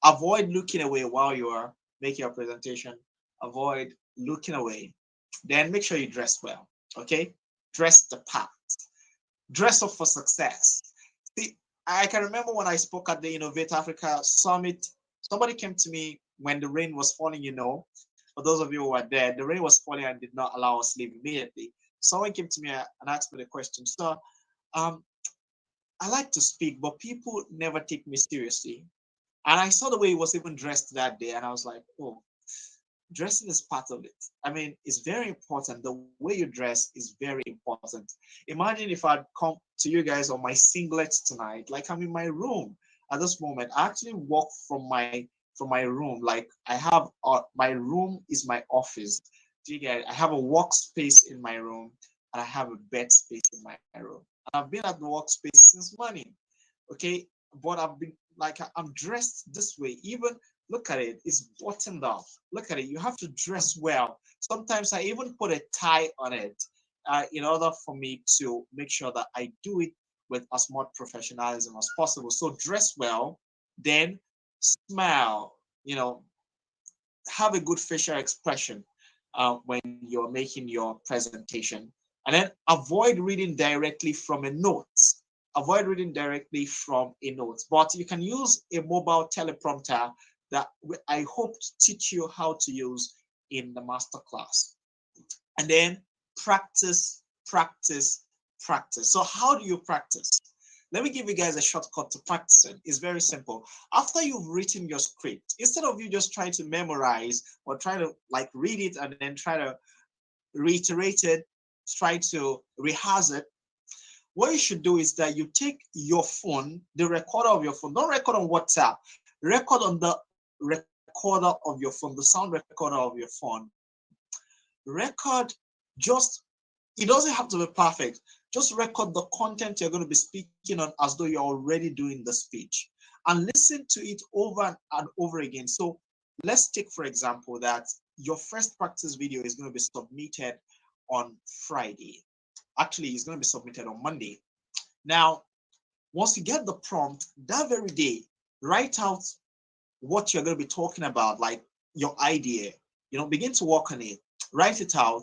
Avoid looking away while you are making your presentation. Avoid looking away. Then make sure you dress well, okay? Dress the part. Dress up for success. See, I can remember when I spoke at the Innovate Africa Summit, somebody came to me when the rain was falling, for those of you who were there, the rain was falling and did not allow us to leave immediately. Someone came to me and asked me the question, "Sir, I like to speak, but people never take me seriously." And I saw the way he was even dressed that day, and I was like, oh, dressing is part of it. I mean, it's very important. The way you dress is very important. Imagine if I'd come to you guys on my singlet tonight, like I'm in my room at this moment. I actually walk from my room. Like I have my room is my office. Do you get it? I have a workspace in my room and I have a bed space in my room. And I've been at the workspace since morning. Okay, but I've been like I'm dressed this way. Even look at it, it's buttoned up. Look at it, you have to dress well. Sometimes I even put a tie on it in order for me to make sure that I do it with as much professionalism as possible. So dress well, then smile, have a good facial expression when you're making your presentation. And then avoid reading directly from a note. Avoid reading directly from a note, but you can use a mobile teleprompter that I hope to teach you how to use in the masterclass. And then practice, practice, practice. So how do you practice? Let me give you guys a shortcut to practicing. It's very simple. After you've written your script, instead of you just trying to memorize or try to like read it and then try to reiterate it, try to rehearse it, what you should do is that you take your phone, the recorder of your phone, don't record on WhatsApp, record on the recorder of your phone, the sound recorder of your phone. Record just, it doesn't have to be perfect. Just record the content you're going to be speaking on as though you're already doing the speech and listen to it over and over again. So let's take, for example, that your first practice video is going to be submitted on Friday. Actually, it's going to be submitted on Monday. Now, once you get the prompt, that very day, write out what you're going to be talking about, like your idea, begin to work on it, write it out.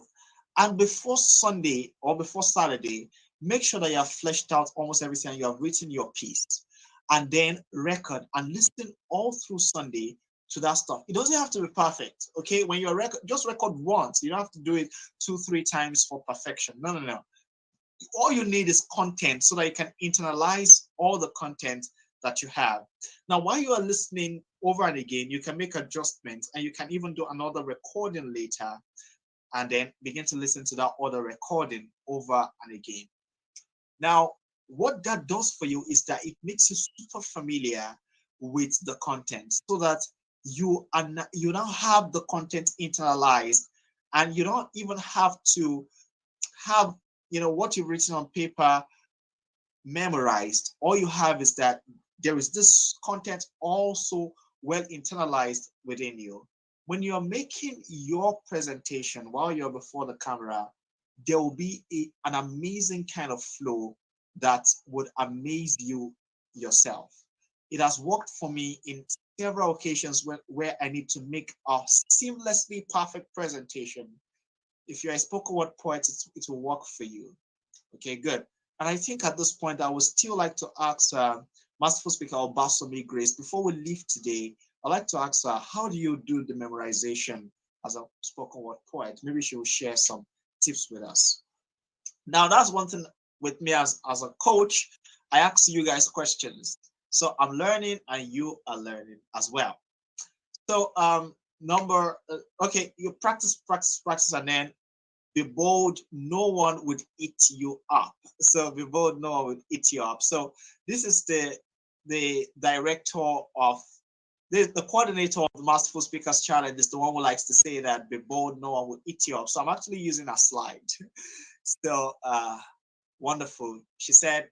And before Sunday or before Saturday, make sure that you have fleshed out almost everything and you have written your piece. And then record and listen all through Sunday to that stuff. It doesn't have to be perfect, okay? When you're just record once. You don't have to do it 2-3 times for perfection. No. All you need is content so that you can internalize all the content that you have. Now, while you are listening over and again, you can make adjustments and you can even do another recording later and then begin to listen to that other recording over and again. Now, what that does for you is that it makes you super familiar with the content, so that you now have the content internalized, and you don't even have to have what you've written on paper memorized. All you have is that there is this content also well internalized within you. When you're making your presentation while you're before the camera, there will be an amazing kind of flow that would amaze you yourself. It has worked for me in several occasions where I need to make a seamlessly perfect presentation. If you're a spoken word poet, it will work for you. Okay, good. And I think at this point, I would still like to ask Masterful Speaker Obasomi Grace, before we leave today, I'd like to ask her, how do you do the memorization as a spoken word poet? Maybe she will share some tips with us. Now, that's one thing with me as a coach. I ask you guys questions. So I'm learning and you are learning as well. So okay, you practice, and then be bold, no one would eat you up. So be bold, no one would eat you up. So this is the director of the coordinator of the Masterful Speakers Challenge, is the one who likes to say that be bold, no one will eat you up. So I'm actually using a slide. So wonderful. She said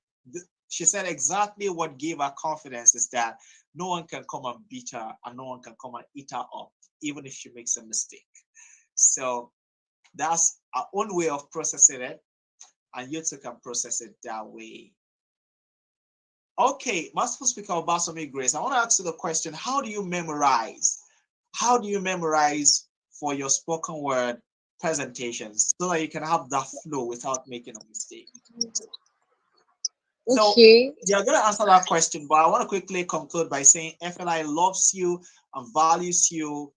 exactly what gave her confidence is that no one can come and beat her, and no one can come and eat her up, even if she makes a mistake. So that's our own way of processing it, and you too can process it that way. Okay, Masterful Speaker Obasomi Grace, I want to ask you the question, how do you memorize? How do you memorize for your spoken word presentations so that you can have that flow without making a mistake? So Okay. you're going to answer that question, but I want to quickly conclude by saying FLI loves you and values you.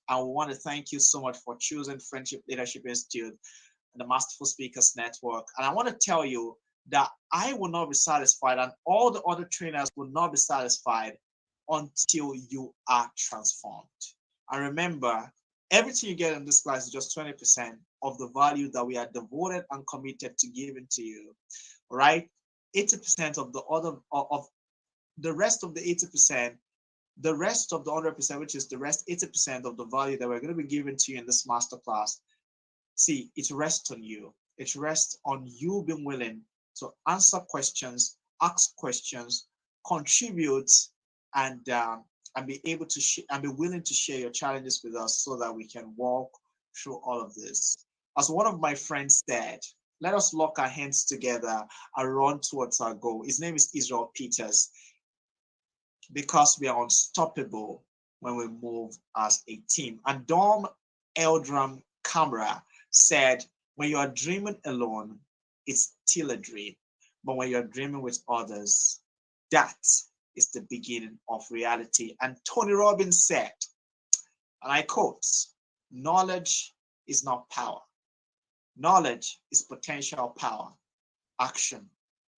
And we want to thank you so much for choosing Friendship Leadership Institute and the Masterful Speakers Network. And I want to tell you that I will not be satisfied, and all the other trainers will not be satisfied until you are transformed. And remember, everything you get in this class is just 20% of the value that we are devoted and committed to giving to you. All right? 80% of the rest of the 80%, the rest of the 100%, which is the rest 80% of the value that we're going to be giving to you in this masterclass. See, it rests on you. It rests on you being willing to answer questions, ask questions, contribute, and be able to and be willing to share your challenges with us so that we can walk through all of this. As one of my friends said, let us lock our hands together and run towards our goal. His name is Israel Peters, because we are unstoppable when we move as a team. And Dom Eldram Camera said, when you are dreaming alone, it's still a dream. But when you're dreaming with others, that is the beginning of reality. And Tony Robbins said, and I quote, knowledge is not power. Knowledge is potential power. Action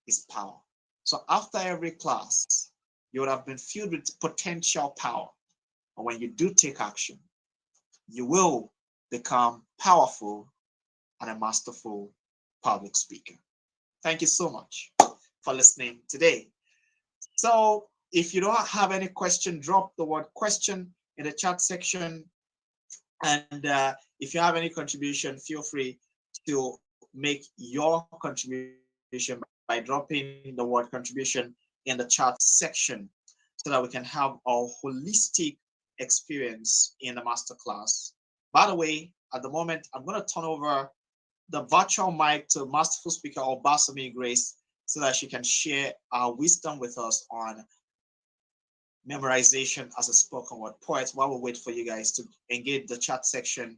is power. So after every class, you would have been filled with potential power. And when you do take action, you will become powerful and a masterful public speaker. Thank you so much for listening today. So if you don't have any question, drop the word question in the chat section. And if you have any contribution, feel free to make your contribution by dropping the word contribution in the chat section so that we can have a holistic experience in the masterclass. By the way, at the moment, I'm going to turn over the virtual mic to Masterful Speaker Obasomi Grace so that she can share our wisdom with us on memorization as a spoken word poet, while we wait for you guys to engage the chat section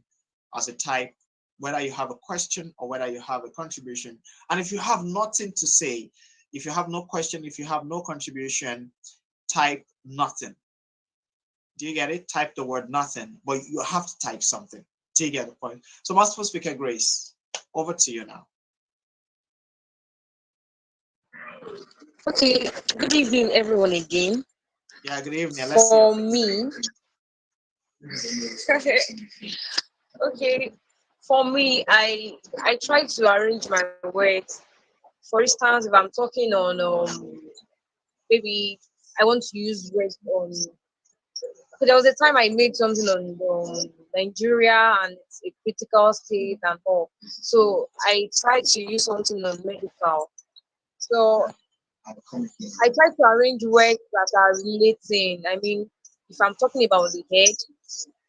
as a type, whether you have a question or whether you have a contribution. And if you have nothing to say, if you have no question, if you have no contribution, type nothing. Do you get it? Type the word nothing, but you have to type something. Do you get the point? So Masterful Speaker Grace, over to you now. Okay. Good evening, everyone, again. Yeah, good evening. Let's for me, okay. For me, I try to arrange my words For instance, if I'm talking on maybe I want to use words on. So there was a time I made something on Nigeria and it's a critical state and all. So I tried to use something on medical. So I try to arrange words that are relating. I mean, if I'm talking about the head,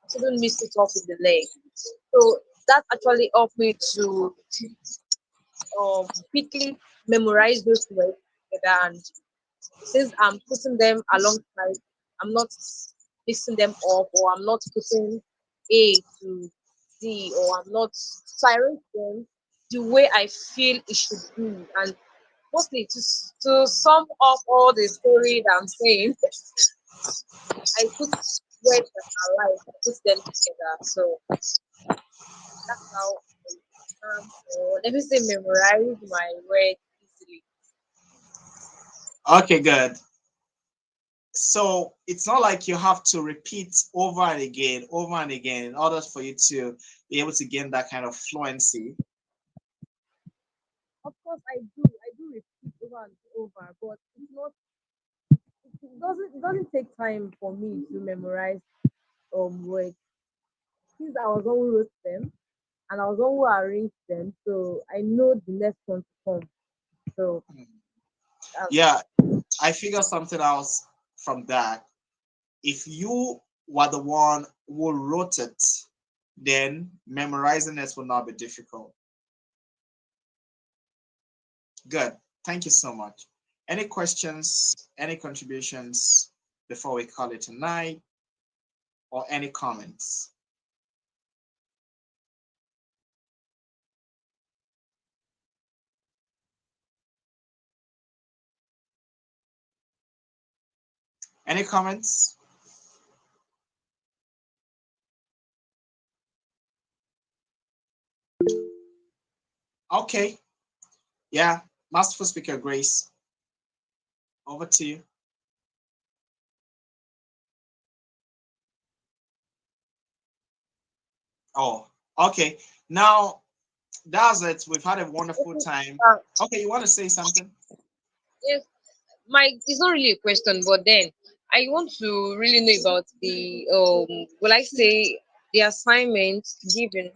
I shouldn't mix it up with the leg. So that actually helped me to quickly memorize those words together. And since I'm putting them alongside, I'm not mixing them up, or I'm not putting A to D, or I'm not. So I arrange them the way I feel it should be. And mostly to sum up all the story that I'm saying, I put words that are like, I put them together. So that's how or let me say memorize my words easily. Okay, good. So it's not like you have to repeat over and again in order for you to be able to gain that kind of fluency. Of course, I do repeat over and over, but it's not. It doesn't take time for me to memorize words since I was the one who wrote them and I was the one who arranged them, so I know the next one to come. So uh, Yeah, I figure something else from that. If you were the one who wrote it, then memorizing it will not be difficult. Good. Thank you so much. Any questions, any contributions before we call it a night, or any comments? Any comments? Okay. Yeah. Masterful Speaker Grace, over to you. Oh, okay. Now that's it. We've had a wonderful time. uh, Okay, you want to say something? yes, my it's not really a question, but then I want to really know about the will I say the assignment given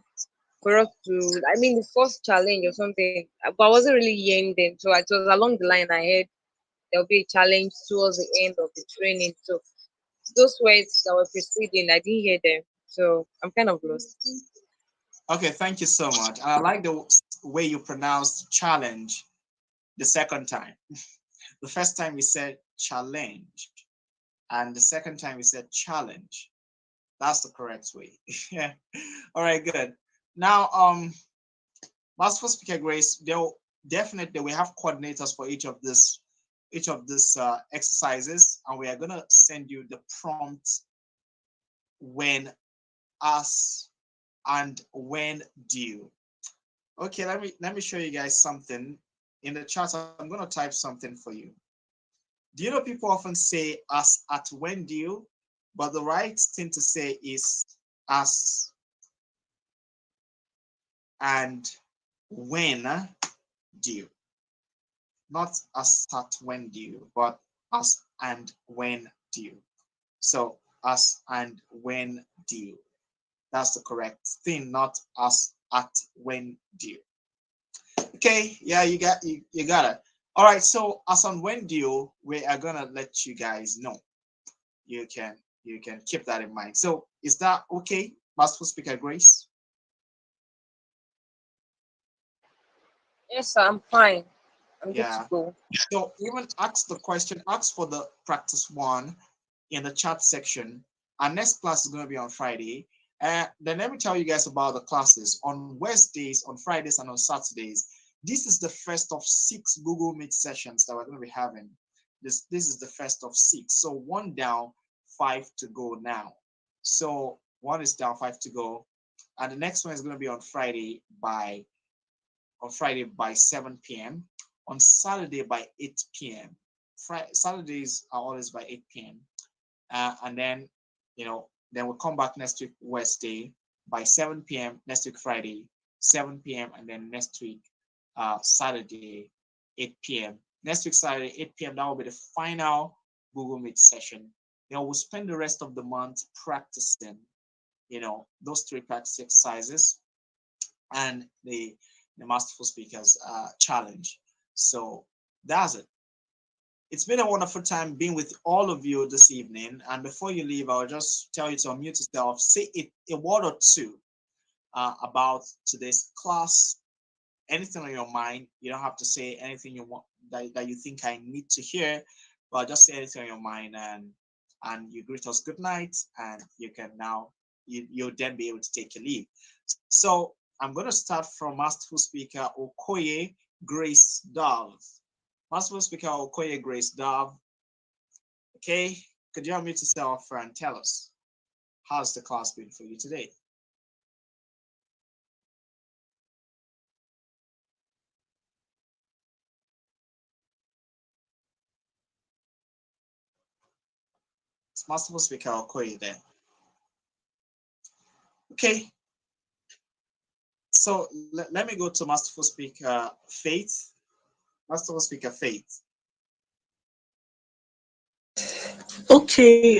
for us to, I mean, the first challenge or something, but I wasn't really hearing them. So it was along the line I heard there'll be a challenge towards the end of the training. So those words that were preceding, I didn't hear them. So I'm kind of lost. Okay, thank you so much. And I like the way you pronounced challenge the second time. The first time you said challenge, and the second time you said challenge. That's the correct way. Yeah. All right, good. Now, Masterful Speaker Grace, they'll definitely we have coordinators for each of these exercises, and we are gonna send you the prompt when, as, and when due. Okay, let me show you guys something in the chat. I'm gonna type something for you. Do you know people often say as at when due, but the right thing to say is as and when due, not as at when due, but as and when due. So as and when due. That's the correct thing, not as at when due. Okay, yeah, you got it. All right, so as on when due, we are gonna let you guys know. You can keep that in mind. So is that okay, Masterful Speaker Grace? Yes, sir, I'm fine. I'm good to Yeah. go. So even ask the question, ask for the practice one in the chat section. Our next class is going to be on Friday. Then let me tell you guys about the classes on Wednesdays, on Fridays, and on Saturdays. This is the first of 6 Google Meet sessions that we're going to be having. This is the first of 6. So one down, 5 to go now. So one is down, 5 to go, and the next one is going to be on Friday by 7 p.m. On Saturday by 8 p.m. Saturdays are always by 8 p.m. And then, then we'll come back next week, Wednesday, by 7 p.m. Next week, Friday, 7 p.m. And then next week, Saturday, 8 p.m. Next week, Saturday, 8 p.m. That will be the final Google Meet session. Then we'll spend the rest of the month practicing, those three practice exercises and the Masterful Speakers Challenge. So that's it. It's been a wonderful time being with all of you this evening. And before you leave, I'll just tell you to unmute yourself, say a word or two about today's class. Anything on your mind. You don't have to say anything you want that you think I need to hear, but just say anything on your mind, and you greet us good night, and you can now you'll then be able to take a leave. So I'm going to start from Masterful Speaker Okoye Grace Dove. Masterful Speaker Okoye Grace Dove. Okay, could you unmute yourself and tell us how's the class been for you today? It's Masterful Speaker Okoye there. Okay, so let me go to Masterful Speaker Faith. Masterful Speaker Faith. Okay,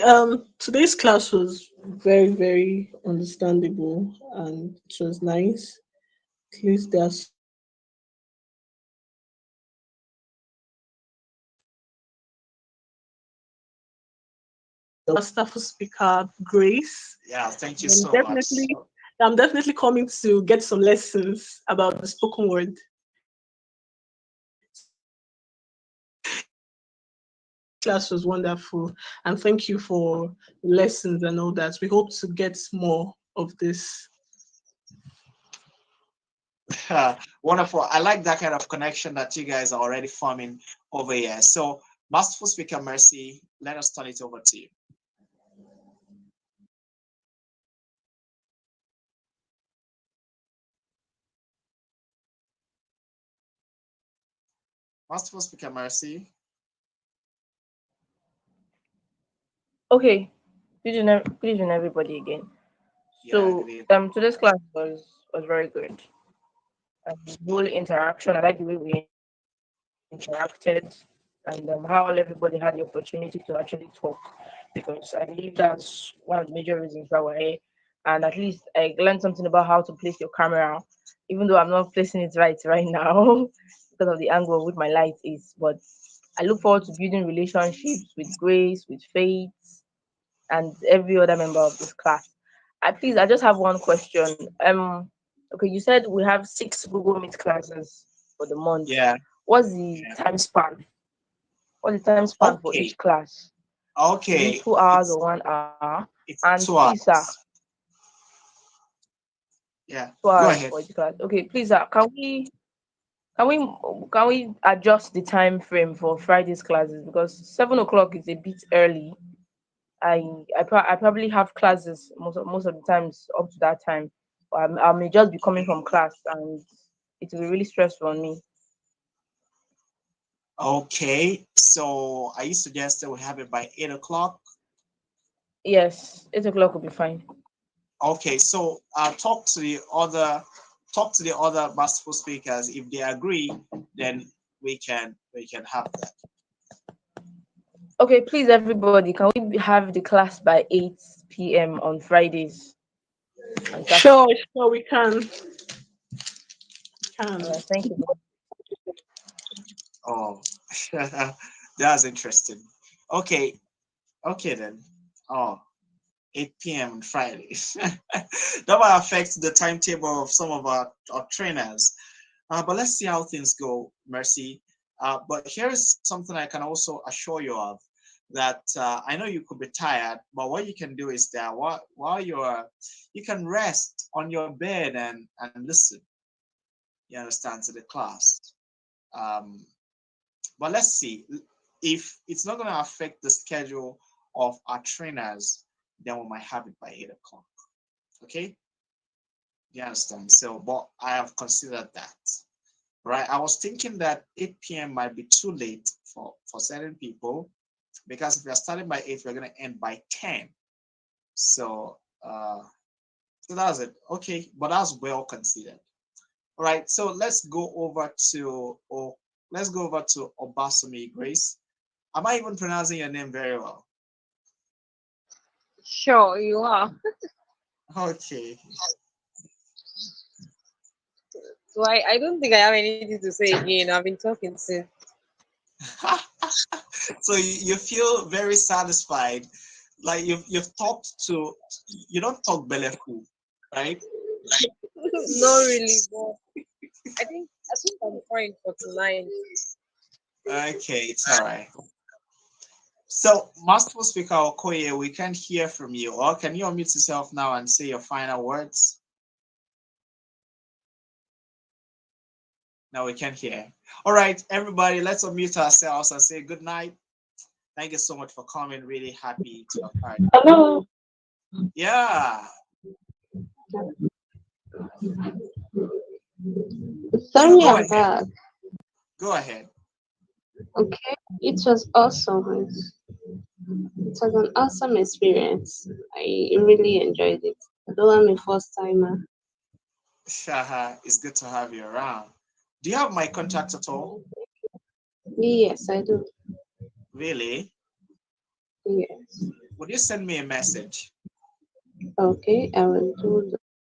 today's class was very, very understandable and it was nice. At least there's Masterful Speaker Grace. Yeah, thank you I'm so much. I'm definitely coming to get some lessons about the spoken word. Class was wonderful, and thank you for lessons and all that. We hope to get more of this. Wonderful. I like that kind of connection that you guys are already forming over here. So, Masterful Speaker Mercy, let us turn it over to you. Masterful Speaker Mercy. Okay, good evening, everybody again. Yeah, So good evening. today's class was very good. The whole interaction, I like the way we interacted, and how everybody had the opportunity to actually talk, because I believe that's one of the major reasons why we're here. And at least I learned something about how to place your camera, even though I'm not placing it right now because of the angle with my light is. But I look forward to building relationships with Grace, with Faith, and every other member of this class. I just have one question. Okay, you said we have 6 Google Meet classes for the month. Yeah. What's the time span? What's the time span for Okay. each class? Is it Okay. 2 hours or 1 hour? It's And 2 hours. please, sir, Yeah. two Go hours ahead. for each class. Okay, please, sir, can we can we adjust the time frame for Friday's classes, because 7 o'clock is a bit early. I probably have classes most of the times up to that time. I may just be coming from class, and it will be really stressful on me. Okay. So are you suggesting we have it by 8 o'clock? Yes, 8 o'clock will be fine. Okay. So talk to the other Masterful speakers. If they agree, then we can have that. Okay, please, everybody, can we have the class by 8 p.m. on Fridays and Saturdays? Sure, we can. Can. Thank you. Oh, that's interesting. Okay. Okay then. Oh, 8 p.m. on Fridays. That might affect the timetable of some of our trainers. But let's see how things go, Mercy. But here's something I can also assure you of, that I know you could be tired, but what you can do is that while you can rest on your bed and listen. You understand, to the class. Um, but let's see if it's not going to affect the schedule of our trainers, then we might have it by 8 o'clock. Okay, you understand? So, but I have considered that. Right, I was thinking that 8 p.m. might be too late for certain people, because if we're starting by 8, we're going to end by 10. So so that's it. Okay, but that's well considered. All right, so let's go over to let's go over to Obasumi Grace. Am I even pronouncing your name very well? Sure, you are. Okay. So I don't think I have anything to say again. I've been talking since. So you feel very satisfied, like you've talked to, you don't talk belefu, right? Not really, but I think I'm fine for tonight. Okay, it's all right. So, Masterful Speaker Okoye, we can't hear from you. Or can you unmute yourself now and say your final words? No, we can't hear. All right, everybody, let's unmute ourselves and say good night. Thank you so much for coming. Really happy to have heard. Hello. Yeah, Sorry, go I'm ahead. back. Go ahead. Okay, it was awesome. It was an awesome experience. I really enjoyed it. Although I'm a first timer. Shaha, it's good to have you around. Do you have my contact at all? Yes, I do. Really? Yes. Would you send me a message? Okay, I will do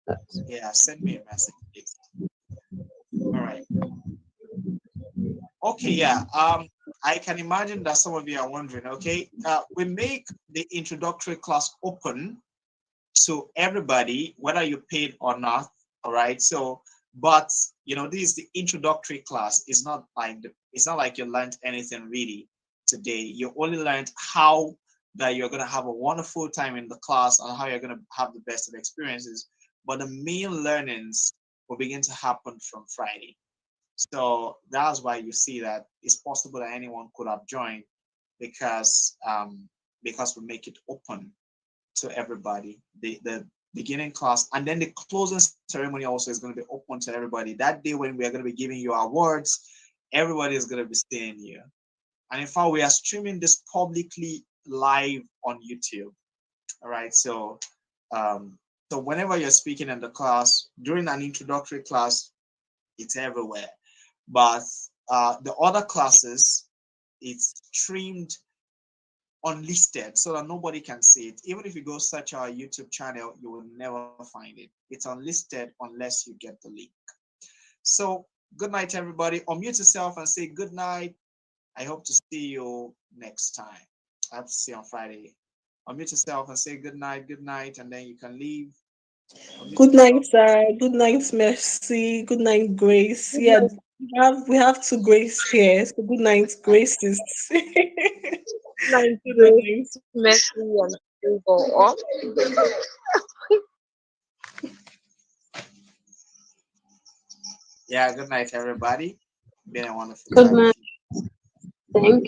that. Yeah, send me a message, please. All right. Okay, yeah. I can imagine that some of you are wondering, okay, we make the introductory class open to everybody, whether you paid or not. All right. So, but this is the introductory class. It's not like you learned anything really today. You only learned how that you're gonna have a wonderful time in the class and how you're gonna have the best of experiences. But the main learnings will begin to happen from Friday. So that's why you see that it's possible that anyone could have joined because because we make it open to everybody. The beginning class and then the closing ceremony also is going to be open to everybody. That day when we are going to be giving you awards, everybody is going to be seeing you. And in fact, we are streaming this publicly live on YouTube. All right. So whenever you're speaking in the class during an introductory class, it's everywhere. But the other classes, it's streamed unlisted so that nobody can see it. Even if you go search our YouTube channel, you will never find it. It's unlisted unless you get the link. So good night, everybody. Unmute yourself and say good night. I hope to see you next time. I have to see you on Friday. Unmute yourself and say good night, and then you can leave. Unmute Good night, yourself. Sarah. Good night, Mercy. Good night, Grace. Yeah, we have two Grace here. So good night, Graces. Like Good night. grace, mercy, and favor. Yeah, good night, everybody. Been a wonderful Good time with night. you. Thank